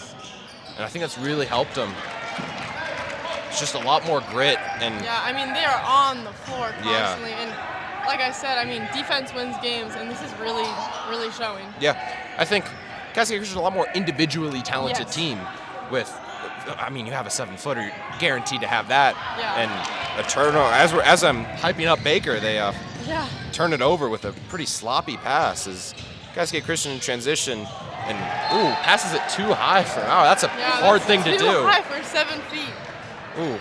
And I think that's really helped them. It's just a lot more grit. And yeah, I mean, they are on the floor constantly. And like I said, I mean, defense wins games, and this is really, really showing. Yeah, I think Cascade Christian is a lot more individually talented team with, I mean, you have a 7-footer, you're guaranteed to have that. And a turnover. As I'm hyping up Baker, they turn it over with a pretty sloppy pass as Cascade Christian in transition and passes it too high for that's a hard thing to do. Too high for 7 feet. Ooh.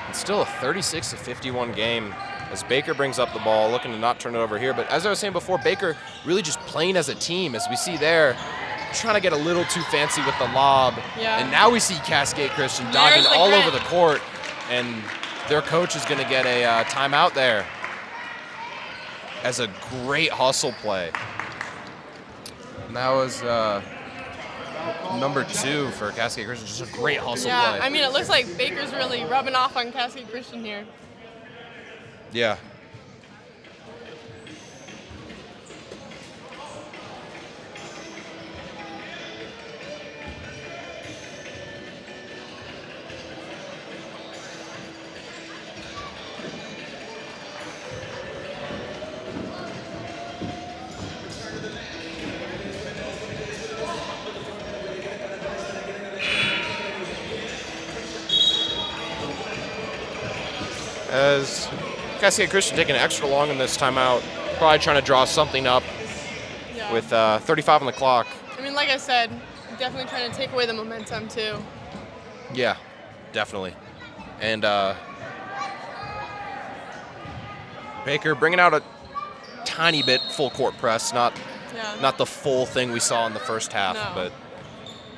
It's still a 36-51 game as Baker brings up the ball, looking to not turn it over here. But as I was saying before, Baker really just playing as a team, as we see there, trying to get a little too fancy with the lob. And now we see Cascade Christian dodging all over the court, and their coach is going to get a timeout there as a great hustle play. And that was number 2 for Cascade Christian, just a great hustle play. I mean, it looks like Baker's really rubbing off on Cascade Christian here. Yeah. As Cascade Christian taking extra long in this timeout, probably trying to draw something up with 35 on the clock. I mean, like I said, definitely trying to take away the momentum too. Yeah, definitely. And Baker bringing out a tiny bit full court press, not the full thing we saw in the first half, but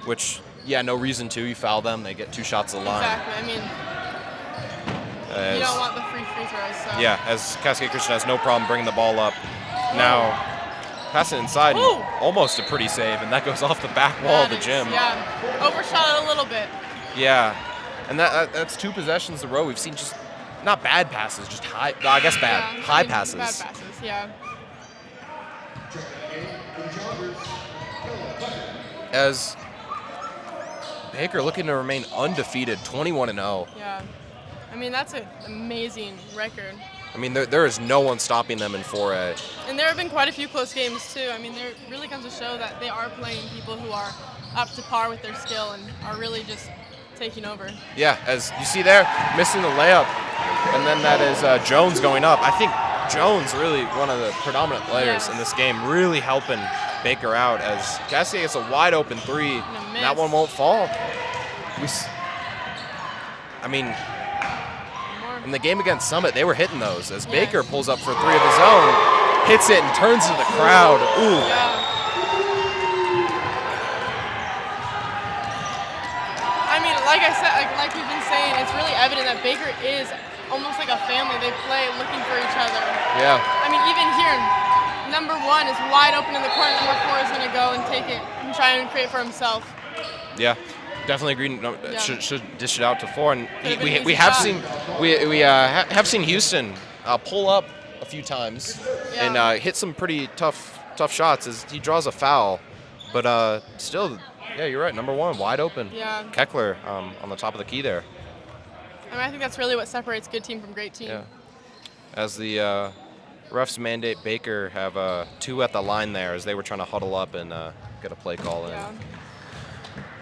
which, no reason to. You foul them, they get 2 shots at the line. Exactly. I mean, you don't want the free throws. So. Yeah, as Cascade Christian has no problem bringing the ball up. Now, pass it inside, and almost a pretty save, and that goes off the back wall of the gym. Yeah, overshot it a little bit. Yeah, and that's 2 possessions in a row. We've seen just not bad passes, just high passes. Bad passes, yeah. As Baker looking to remain undefeated, 21-0. Yeah. I mean, that's an amazing record. I mean, there is no one stopping them in 4A. And there have been quite a few close games, too. I mean, there really comes to show that they are playing people who are up to par with their skill and are really just taking over. Yeah, as you see there, missing the layup. And then that is Jones going up. I think Jones really one of the predominant players in this game, really helping Baker out as Cascade gets a wide open 3. And that one won't fall. I mean, in the game against Summit, they were hitting those as Baker pulls up for 3 of his own, hits it and turns to the crowd. Ooh. Yeah. I mean, like I said, like we've been saying, it's really evident that Baker is almost like a family. They play looking for each other. Yeah. I mean, even here, number 1 is wide open in the corner. Number 4 is going to go and take it and try and create for himself. Yeah. Definitely agree. No, should dish it out to 4, and we have seen Houston pull up a few times Yeah. and hit some pretty tough shots as he draws a foul. But still, yeah, you're right. Number one, wide open. Yeah. Keckler on the top of the key there. I mean, I think that's really what separates good team from great team. Yeah. As the refs mandate Baker have 2 at the line there as they were trying to huddle up and get a play call in. Yeah.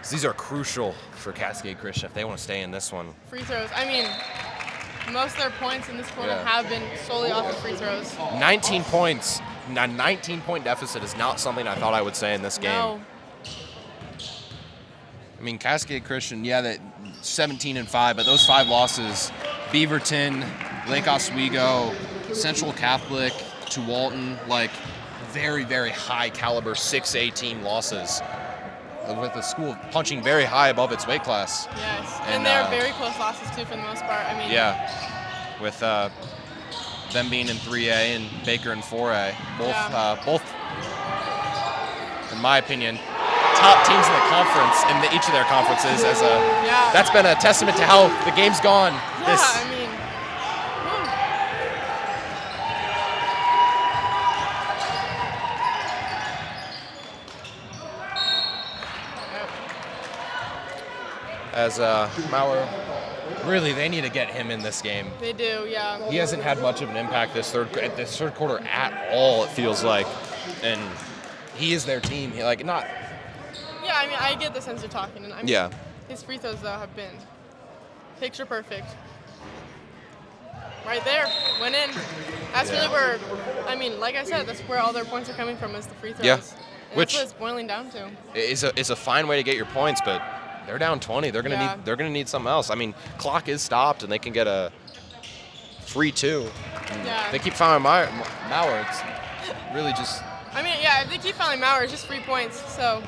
So these are crucial for Cascade Christian if they want to stay in this one. Free throws. I mean, most of their points in this quarter Yeah. have been solely off of free throws. 19 points. A 19-point deficit is not something I thought I would say in this game. No. I mean, Cascade Christian, yeah, that 17-5, but those 5 losses, Beaverton, Lake Oswego, Central Catholic, Tualatin, like very, very high caliber 6A team losses with the school punching very high above its weight class. Yes. And, And they're very close losses, too, for the most part. I mean, Yeah, with them being in 3A and Baker in 4A. Both, in my opinion, top teams in the conference, in each of their conferences. Yeah. That's been a testament to how the game's gone. Yeah, I mean, whew. As Mauer, really, they need to get him in this game. They do, yeah. He hasn't had much of an impact this third quarter at all, it feels like. And he is their team. Yeah, I mean, I get the sense you're talking. And I mean, Yeah. his free throws, though, have been picture perfect. Right there, went in. That's really where, I mean, like I said, that's where all their points are coming from is the free throws. Yeah. And Which- that's what it's boiling down to. It's a fine way to get your points, but they're down 20. They're gonna need something else. I mean, clock is stopped, and they can get a free 2. Yeah. They keep fouling Mauer. It's really just I mean, yeah, if they keep fouling Mauer, it's just 3 points. So,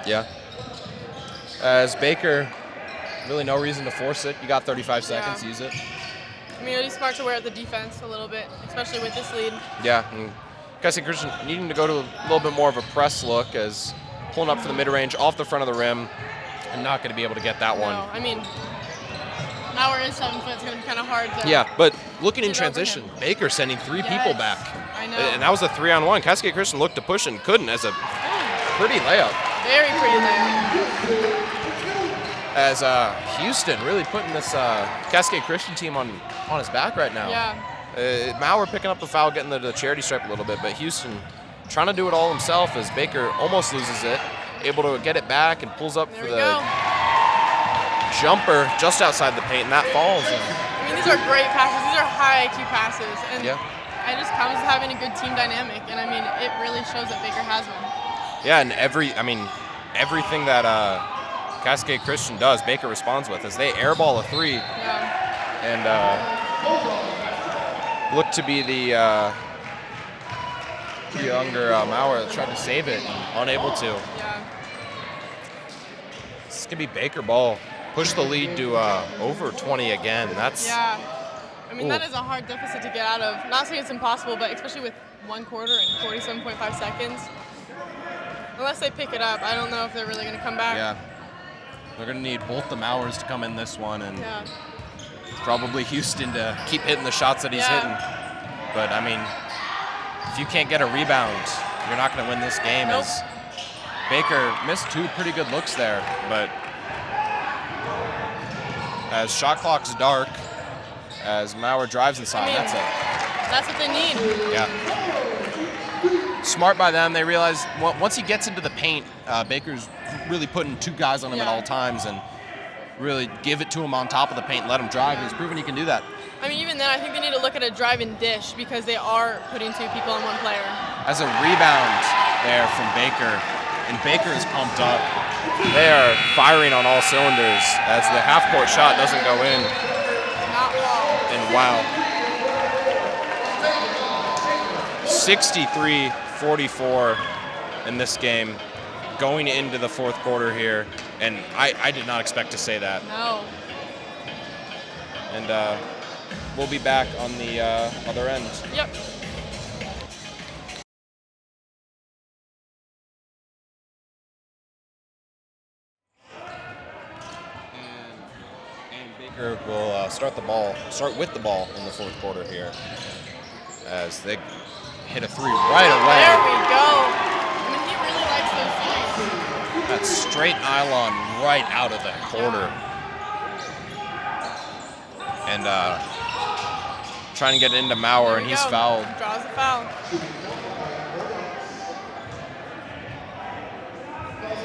yeah. As Baker, really no reason to force it. You got 35 seconds. Yeah. Use it. I mean, it's smart to wear at the defense a little bit, especially with this lead. Yeah. And Cascade Christian needing to go to a little bit more of a press look as pulling up for the mid-range off the front of the rim and not going to be able to get that one. No, I mean, Mauer is 7 foot. It's going to be kind of hard to. Yeah, but looking in Get over transition, him. Baker sending 3 people Yes, back. I know. And that was a 3-on-1. Cascade Christian looked to push and couldn't as a pretty layup. Very pretty there. As Houston really putting this Cascade Christian team on his back right now. Yeah. Mauer picking up the foul, getting the charity stripe a little bit, but Houston trying to do it all himself as Baker almost loses it, able to get it back and pulls up There for we the go. jumper just outside the paint, and that falls. And I mean, these are great passes. These are high IQ passes. And Yeah. it just comes with having a good team dynamic. And I mean, it really shows that Baker has one. yeah, and everything that Cascade Christian does, Baker responds with as they airball a 3 Yeah. and look to be the younger Mauer that tried to save it, unable to. Yeah. This could be Baker ball. Push the lead to over 20 again. That's Yeah. I mean, Ooh. that is a hard deficit to get out of. Not saying it's impossible, but especially with 1 quarter and 47.5 seconds. Unless they pick it up, I don't know if they're really going to come back. yeah. They're gonna need both the Mauers to come in this one, and Yeah. probably Houston to keep hitting the shots that he's Yeah. hitting. But I mean, if you can't get a rebound, you're not gonna win this game. Nope. As Baker missed 2 pretty good looks there, but as shot clock's dark, as Mauer drives inside, I mean, that's what they need. yeah. Smart by them. They realize once he gets into the paint, Baker's really putting 2 guys on him at Yeah. all times and really give it to him on top of the paint and let him drive. Yeah. He's proven he can do that. I mean, even then, I think they need to look at a drive and dish because they are putting 2 people on 1 player. As a rebound there from Baker, and Baker is pumped up. They are firing on all cylinders as the half-court shot doesn't go in. Not well. And wow. 63-44 in this game going into the 4th quarter here, and I did not expect to say that. No. And we'll be back on the other end. Yep. And Baker will start with the ball in the fourth quarter here, as they hit a three right away. There we go. I mean, he really likes those threes. That straight nylon right out of that quarter. And trying to get into Maurer, and he's fouled. Draws a foul.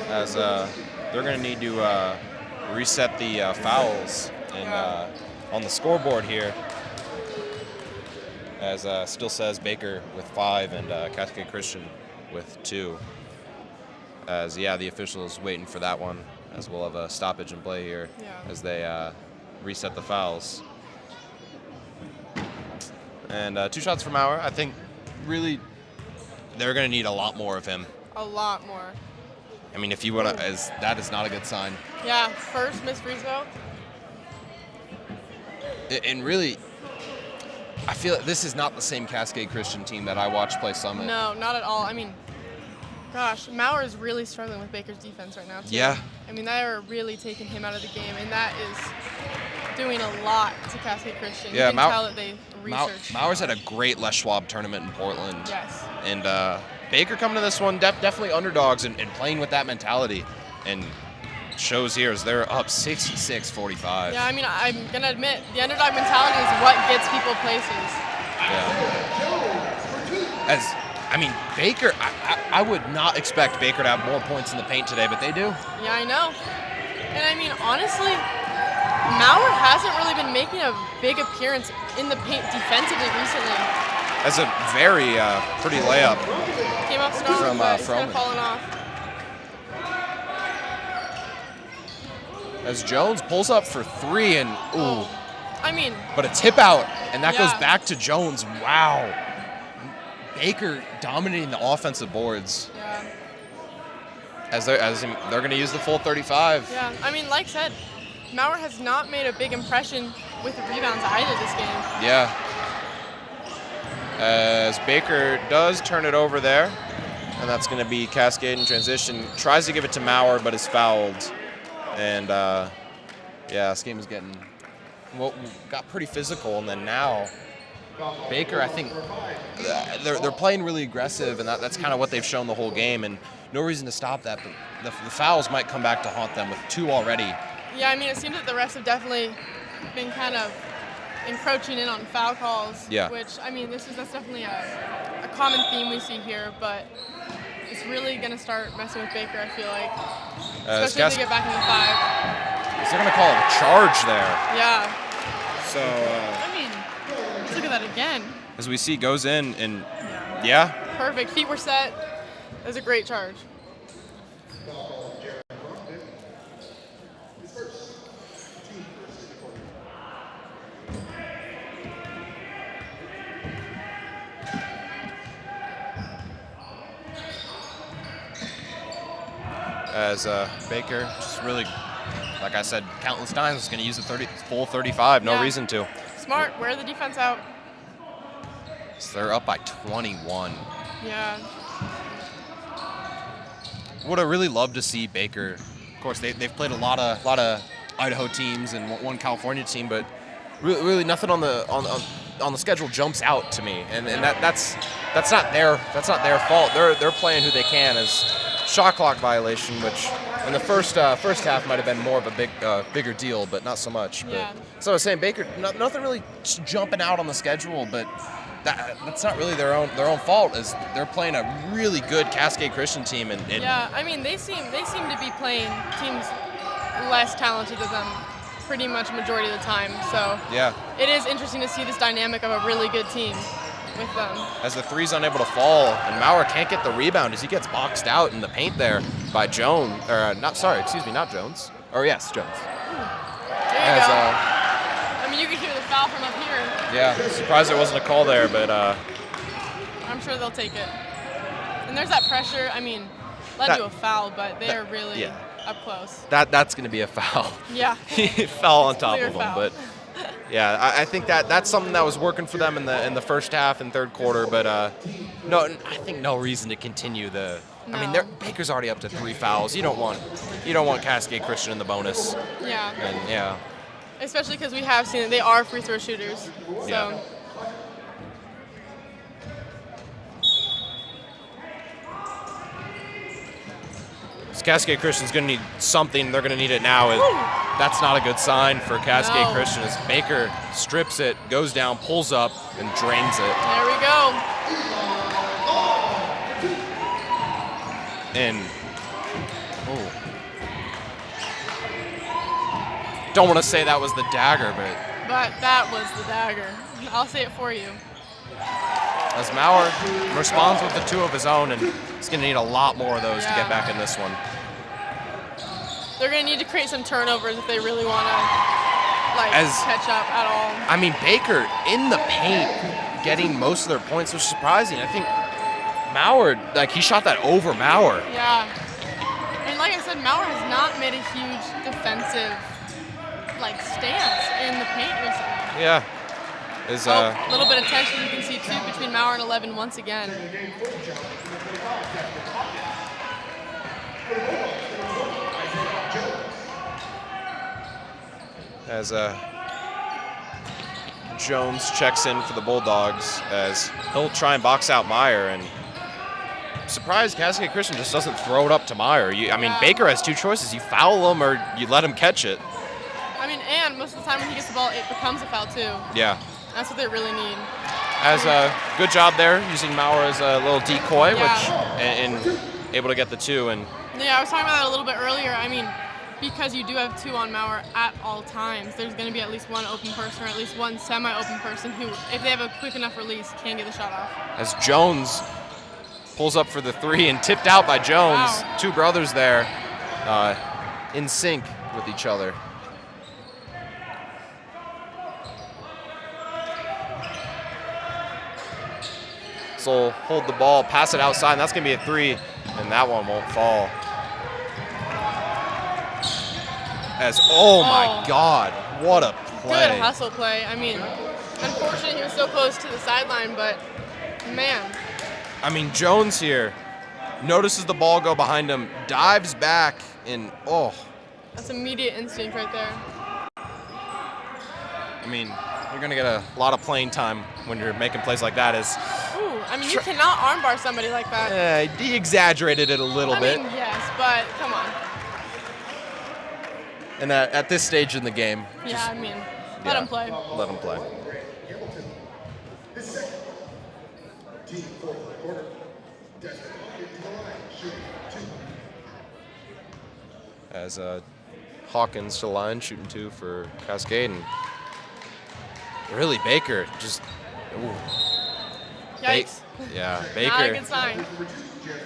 As they're going to need to reset the fouls on the scoreboard here. As still says Baker with 5 and Cascade Christian with 2. As the officials waiting for that one, as we'll have a stoppage in play here as they reset the fouls. And 2 shots from Maurer. I think really they're going to need a lot more of him. A lot more. I mean, if you want to, that is not a good sign. Yeah, first missed free throw. And really, I feel like this is not the same Cascade Christian team that I watched play Summit. No, not at all. I mean, gosh, Maurer is really struggling with Baker's defense right now, too. Yeah. I mean, they are really taking him out of the game, and that is doing a lot to Cascade Christian. Yeah, you can tell that they researched. Maurer's had a great Les Schwab tournament in Portland. Yes. And Baker coming to this one, definitely underdogs and playing with that mentality. And shows here as they're up 66-45. Yeah, I mean, I'm going to admit, the underdog mentality is what gets people places. Yeah. Baker, I would not expect Baker to have more points in the paint today, but they do. Yeah, I know. And I mean, honestly, Maurer hasn't really been making a big appearance in the paint defensively recently. That's a very pretty layup. Came up strong, From, but he's kind Froman. of fallen off. As Jones pulls up for 3 and ooh. I mean, But a tip out, and that goes Yeah. back to Jones. Wow. Baker dominating the offensive boards yeah. as they're going to use the full 35. Yeah, I mean, like said, Maurer has not made a big impression with the rebounds either this game. Yeah. As Baker does turn it over there, and that's going to be Cascade in transition. Tries to give it to Maurer, but is fouled. And this game is got pretty physical, and then now Baker, I think they're playing really aggressive, and that's kind of what they've shown the whole game, and no reason to stop that. But the fouls might come back to haunt them with 2 already. Yeah, I mean, it seems that the refs have definitely been kind of encroaching in on foul calls. Yeah. Which, I mean, that's definitely a common theme we see here, but it's really going to start messing with Baker, I feel like. Especially as they get back in the 5. They're going to call it a charge there. Yeah. So, I mean, let's look at that again. as we see, goes in, and Perfect. Feet were set. That was a great charge. as Baker just really, like I said, countless times, is going to use the full 35. No Yeah. reason to. Smart. Wear the defense out. So they're up by 21. Yeah. Would have really loved to see Baker. Of course, they've played a lot of Idaho teams and one California team, but really nothing on the schedule jumps out to me, and that's not their fault. They're playing who they can as shot clock violation, which in the first half might have been more of a bigger deal, but not so much. Yeah. But, so I was saying, Baker, nothing really jumping out on the schedule, but that's not really their own fault, as they're playing a really good Cascade Christian team, and Yeah, I mean, they seem to be playing teams less talented than them pretty much majority of the time. So yeah. it is interesting to see this dynamic of a really good team with them. As the three's unable to fall, and Maurer can't get the rebound as he gets boxed out in the paint there by Jones. Not Jones. Or yes, Jones. There you go. I mean, you can hear the foul from up here. Yeah, surprised there wasn't a call there, but I'm sure they'll take it. And there's that pressure. I mean, led to a foul, but they are really up close. that's going to be a foul. Yeah. He fell on top Clear of him, foul. but yeah, I think that's something that was working for them in the first half and third quarter, but no, I think no reason to continue the. I mean, No. Baker's already up to 3 fouls. You don't want Cascade Christian in the bonus. Yeah. And yeah. especially because we have seen that they are free throw shooters. So. Yeah. Cascade Christian's going to need something. They're going to need it now. That's not a good sign for Cascade Christian as Baker strips it, goes down, pulls up, and drains it. There we go. And, don't want to say that was the dagger, but that was the dagger. I'll say it for you. As Maurer responds with the 2 of his own, and he's going to need a lot more of those to get back in this one. They're going to need to create some turnovers if they really want to catch up at all. I mean, Baker in the paint getting most of their points was surprising. I think Maurer, he shot that over Maurer. Yeah. And like I said, Maurer has not made a huge defensive stance in the paint recently. Yeah. A little bit of tension you can see too between Maurer and 11 once again. As Jones checks in for the Bulldogs, as he'll try and box out Meyer, and I'm surprised Cascade Christian just doesn't throw it up to Meyer. Baker has 2 choices: you foul him or you let him catch it. And most of the time when he gets the ball, it becomes a foul too. Yeah. That's what they really need. As a good job there, using Maurer as a little decoy, and able to get the 2. And I was talking about that a little bit earlier. Because you do have 2 on Maurer at all times, there's going to be at least one open person or at least one semi-open person who, if they have a quick enough release, can get the shot off. As Jones pulls up for the 3 and tipped out by Jones. Wow. 2 brothers there in sync with each other. So hold the ball, pass it outside, and that's going to be a 3, and that one won't fall. My God, what a play. Good hustle play. Unfortunately, he was so close to the sideline, but man. Jones here notices the ball go behind him, dives back, and That's immediate instinct right there. You're going to get a lot of playing time when you're making plays like that. You cannot armbar somebody like that. He exaggerated it a little bit. Yes, but come on. And at this stage in the game, let him play. Let him play. As Hawkins to the line, shooting 2 for Cascade, and really Baker just. Yikes. Baker. Not a good sign.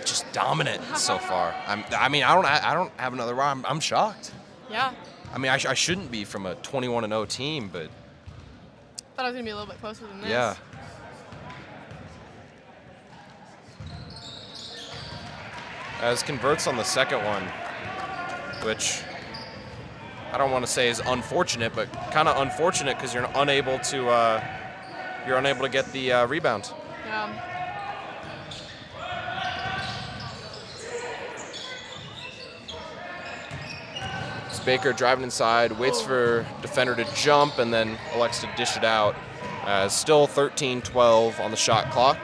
Just dominant so far. I don't have another round. I'm shocked. Yeah. I shouldn't be from a 21-0 team, but. Thought I was gonna be a little bit closer than this. Yeah. As converts on the second one, which I don't want to say is unfortunate, but kind of unfortunate because you're unable to get the rebound. Yeah. Baker driving inside, waits for defender to jump, and then elects to dish it out. Still 13-12 on the shot clock.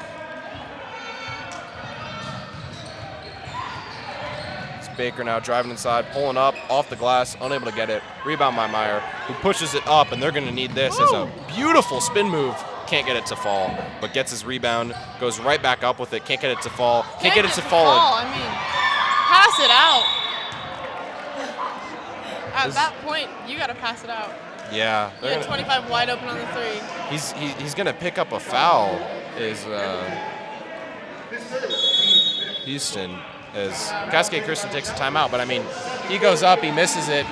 It's Baker now driving inside, pulling up, off the glass, unable to get it. Rebound by Meyer, who pushes it up, and they're going to need this as a beautiful spin move. Can't get it to fall, but gets his rebound, goes right back up with it, can't get it to fall. Can't get it to fall. Pass it out. At that point, you got to pass it out. Yeah. You had 25 wide open on the 3. He's going to pick up a foul, is Houston, as Cascade Christian takes a timeout. But, he goes up, he misses it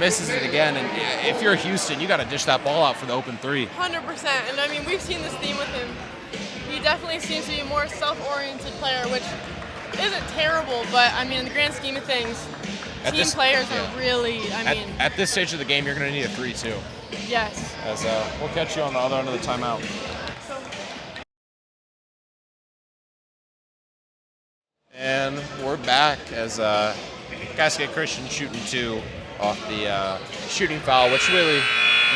again. And if you're Houston, you got to dish that ball out for the open 3. 100%. And, we've seen this theme with him. He definitely seems to be a more self-oriented player, which isn't terrible. But, in the grand scheme of things, team players are really, At this stage of the game, you're going to need a 3, too. Yes. As we'll catch you on the other end of the timeout. And we're back as Cascade Christian shooting 2 off the shooting foul, which really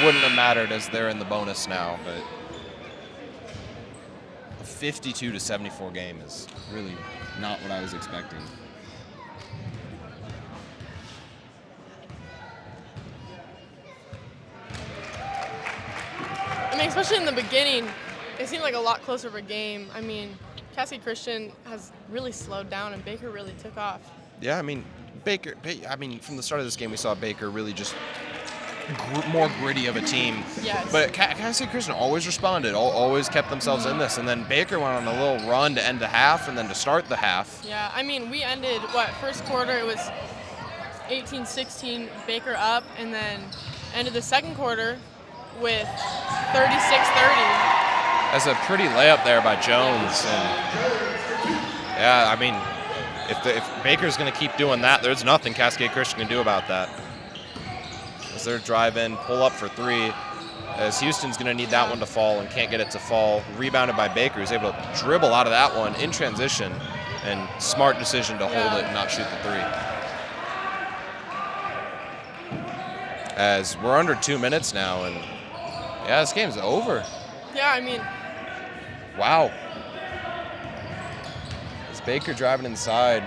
wouldn't have mattered as they're in the bonus now, but a 52-74 game is really not what I was expecting. I mean, especially in the beginning, it seemed like a lot closer of a game. I mean, Cascade Christian has really slowed down, and Baker really took off. Yeah, I mean, from the start of this game, we saw Baker really just more gritty of a team. Yes. But Cascade Christian always responded, always kept themselves in this, and then Baker went on a little run to end the half and then to start the half. Yeah, I mean, we ended, first quarter, it was 18-16, Baker up, and then ended the second quarter with 36-30. That's a pretty layup there by Jones. And yeah, I mean, if Baker's going to keep doing that, there's nothing Cascade Christian can do about that. As they're driving, pull up for three, as Houston's going to need that one to fall and can't get it to fall. Rebounded by Baker, who's able to dribble out of that one in transition, and smart decision to hold it and not shoot the three. As we're under 2 minutes now, and yeah, this game's over. Yeah, I mean, wow. As Baker driving inside,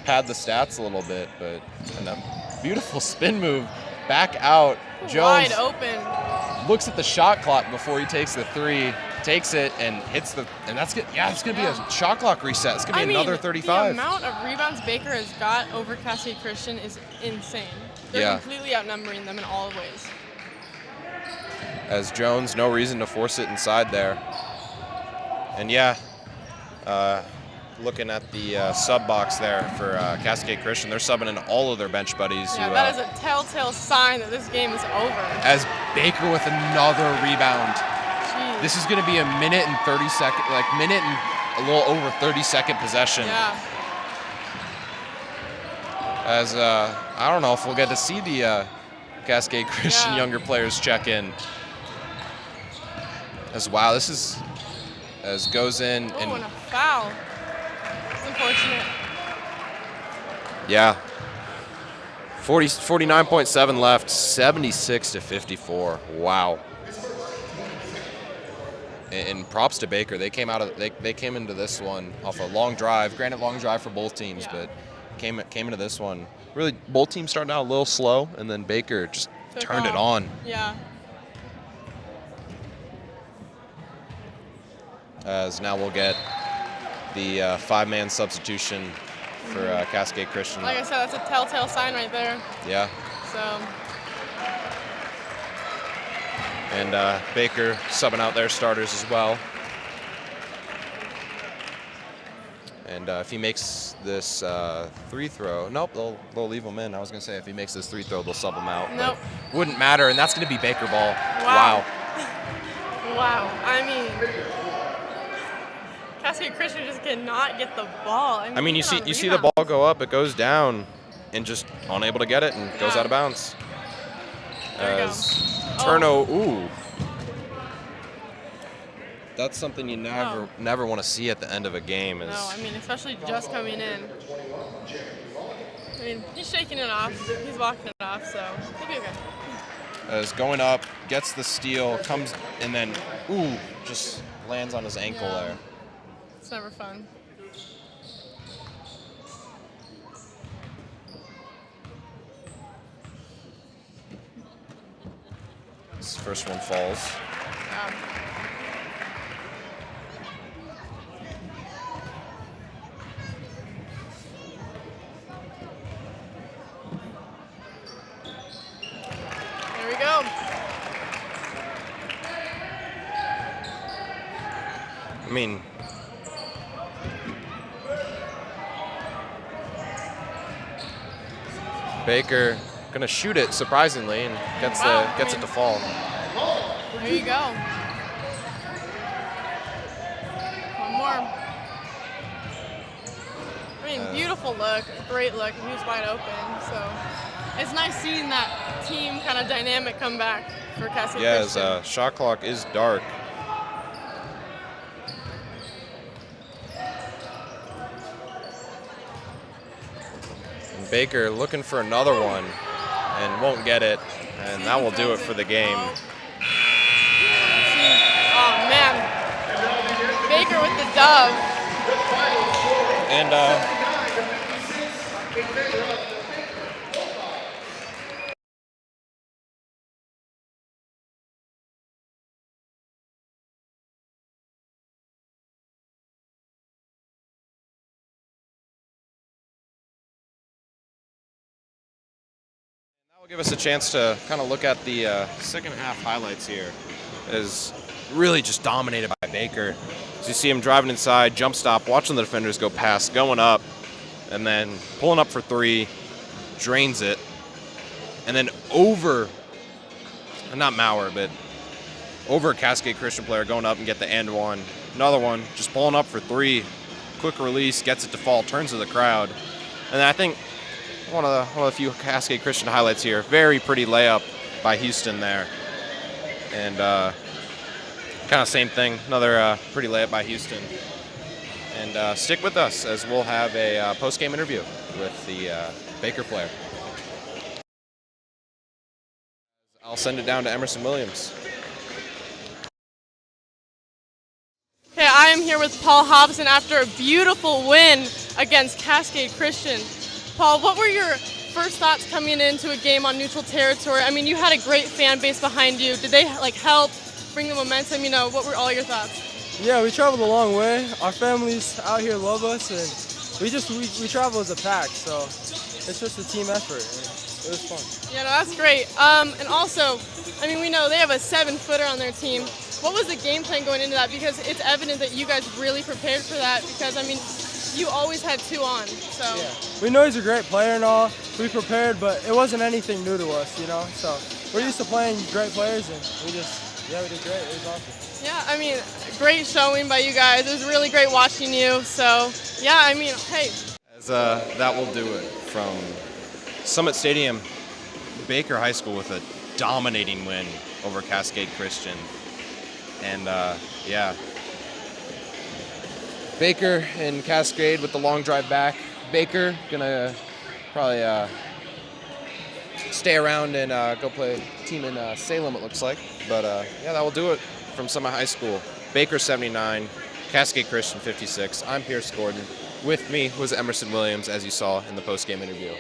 pad the stats a little bit, but and a beautiful spin move back out. Jones wide open. Looks at the shot clock before he takes the three, takes it and hits the, and that's good. Yeah, it's gonna be a shot clock reset. It's gonna be another 35. The amount of rebounds Baker has got over Cascade Christian is insane. They're completely outnumbering them in all ways. As Jones, no reason to force it inside there. And yeah, looking at the sub box there for Cascade Christian, they're subbing in all of their bench buddies. Yeah, that is a telltale sign that this game is over. As Baker with another rebound. Jeez. This is going to be a minute and 30 second, minute and a little over 30-second possession. Yeah. As I don't know if we'll get to see the Cascade Christian younger players check in. As wow, this is as goes in and a foul. It's unfortunate. Yeah. 49.7 left, 76-54. Wow. And props to Baker. They came into this one off a long drive. Granted, long drive for both teams, but came into this one. Really, both teams starting out a little slow, and then Baker just turned it on. Yeah. As now we'll get the five-man substitution for Cascade Christian. Like I said, that's a telltale sign right there. Yeah. So. And Baker subbing out their starters as well. And if he makes this free throw, nope, they'll leave him in. I was going to say if he makes this free throw, they'll sub him out. Nope. But wouldn't matter, and that's going to be Baker ball. Wow. Wow. I mean, Cascade Christian just cannot get the ball. I mean you see the ball go up, it goes down, and just unable to get it, and goes out of bounds. Ooh. That's something you never want to see at the end of a game. No, I mean, especially just coming in. I mean, he's shaking it off. He's walking it off, so he'll be okay. As going up, gets the steal, comes, and then, just lands on his ankle there. It's never fun. This first one falls. There we go. I mean, Baker gonna shoot it surprisingly and gets it to fall. There you go. One more. I mean, beautiful look, great look. He was wide open, so it's nice seeing that team kind of dynamic come back for Cascade Christian. Yeah, his shot clock is dark. And Baker looking for another one. and won't get it, and that will do it for the game. Oh man, Baker with the dub. And that will give us a chance to kind of look at the second half highlights here. Is really just dominated by Baker. So you see him driving inside, jump stop, watching the defenders go past, going up, and then pulling up for three, drains it, and then over, not Maurer, but over a Cascade Christian player, going up and get the and one. Another one, just pulling up for three, quick release, gets it to fall, turns to the crowd. And I think one of the few Cascade Christian highlights here, very pretty layup by Houston there. And kind of same thing, another pretty layup by Houston. And stick with us as we'll have a post-game interview with the Baker player. I'll send it down to Emerson Williams. Okay, I am here with Paul Hobson after a beautiful win against Cascade Christian. Paul, what were your first thoughts coming into a game on neutral territory? I mean, you had a great fan base behind you. Did they help bring the momentum? What were all your thoughts? Yeah, we traveled a long way. Our families out here love us, and we travel as a pack, so it's just a team effort. It was fun. Yeah, no, that's great. And also, we know they have a 7-footer on their team. What was the game plan going into that? Because it's evident that you guys really prepared for that because, you always had 2 on, so. Yeah. We know he's a great player and all. We prepared, but it wasn't anything new to us, So we're used to playing great players, and we did great. It was awesome. Yeah, great showing by you guys. It was really great watching you, so, yeah, hey. As that will do it from Summit Stadium, Baker High School with a dominating win over Cascade Christian. And yeah, Baker and Cascade with the long drive back. Baker gonna probably stay around and go play a team in Salem, it looks like. But yeah, that will do it from Summit High School. Baker 79, Cascade Christian 56. I'm Pierce Gordon. With me was Emerson Williams, as you saw in the post-game interview.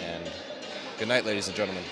And good night, ladies and gentlemen.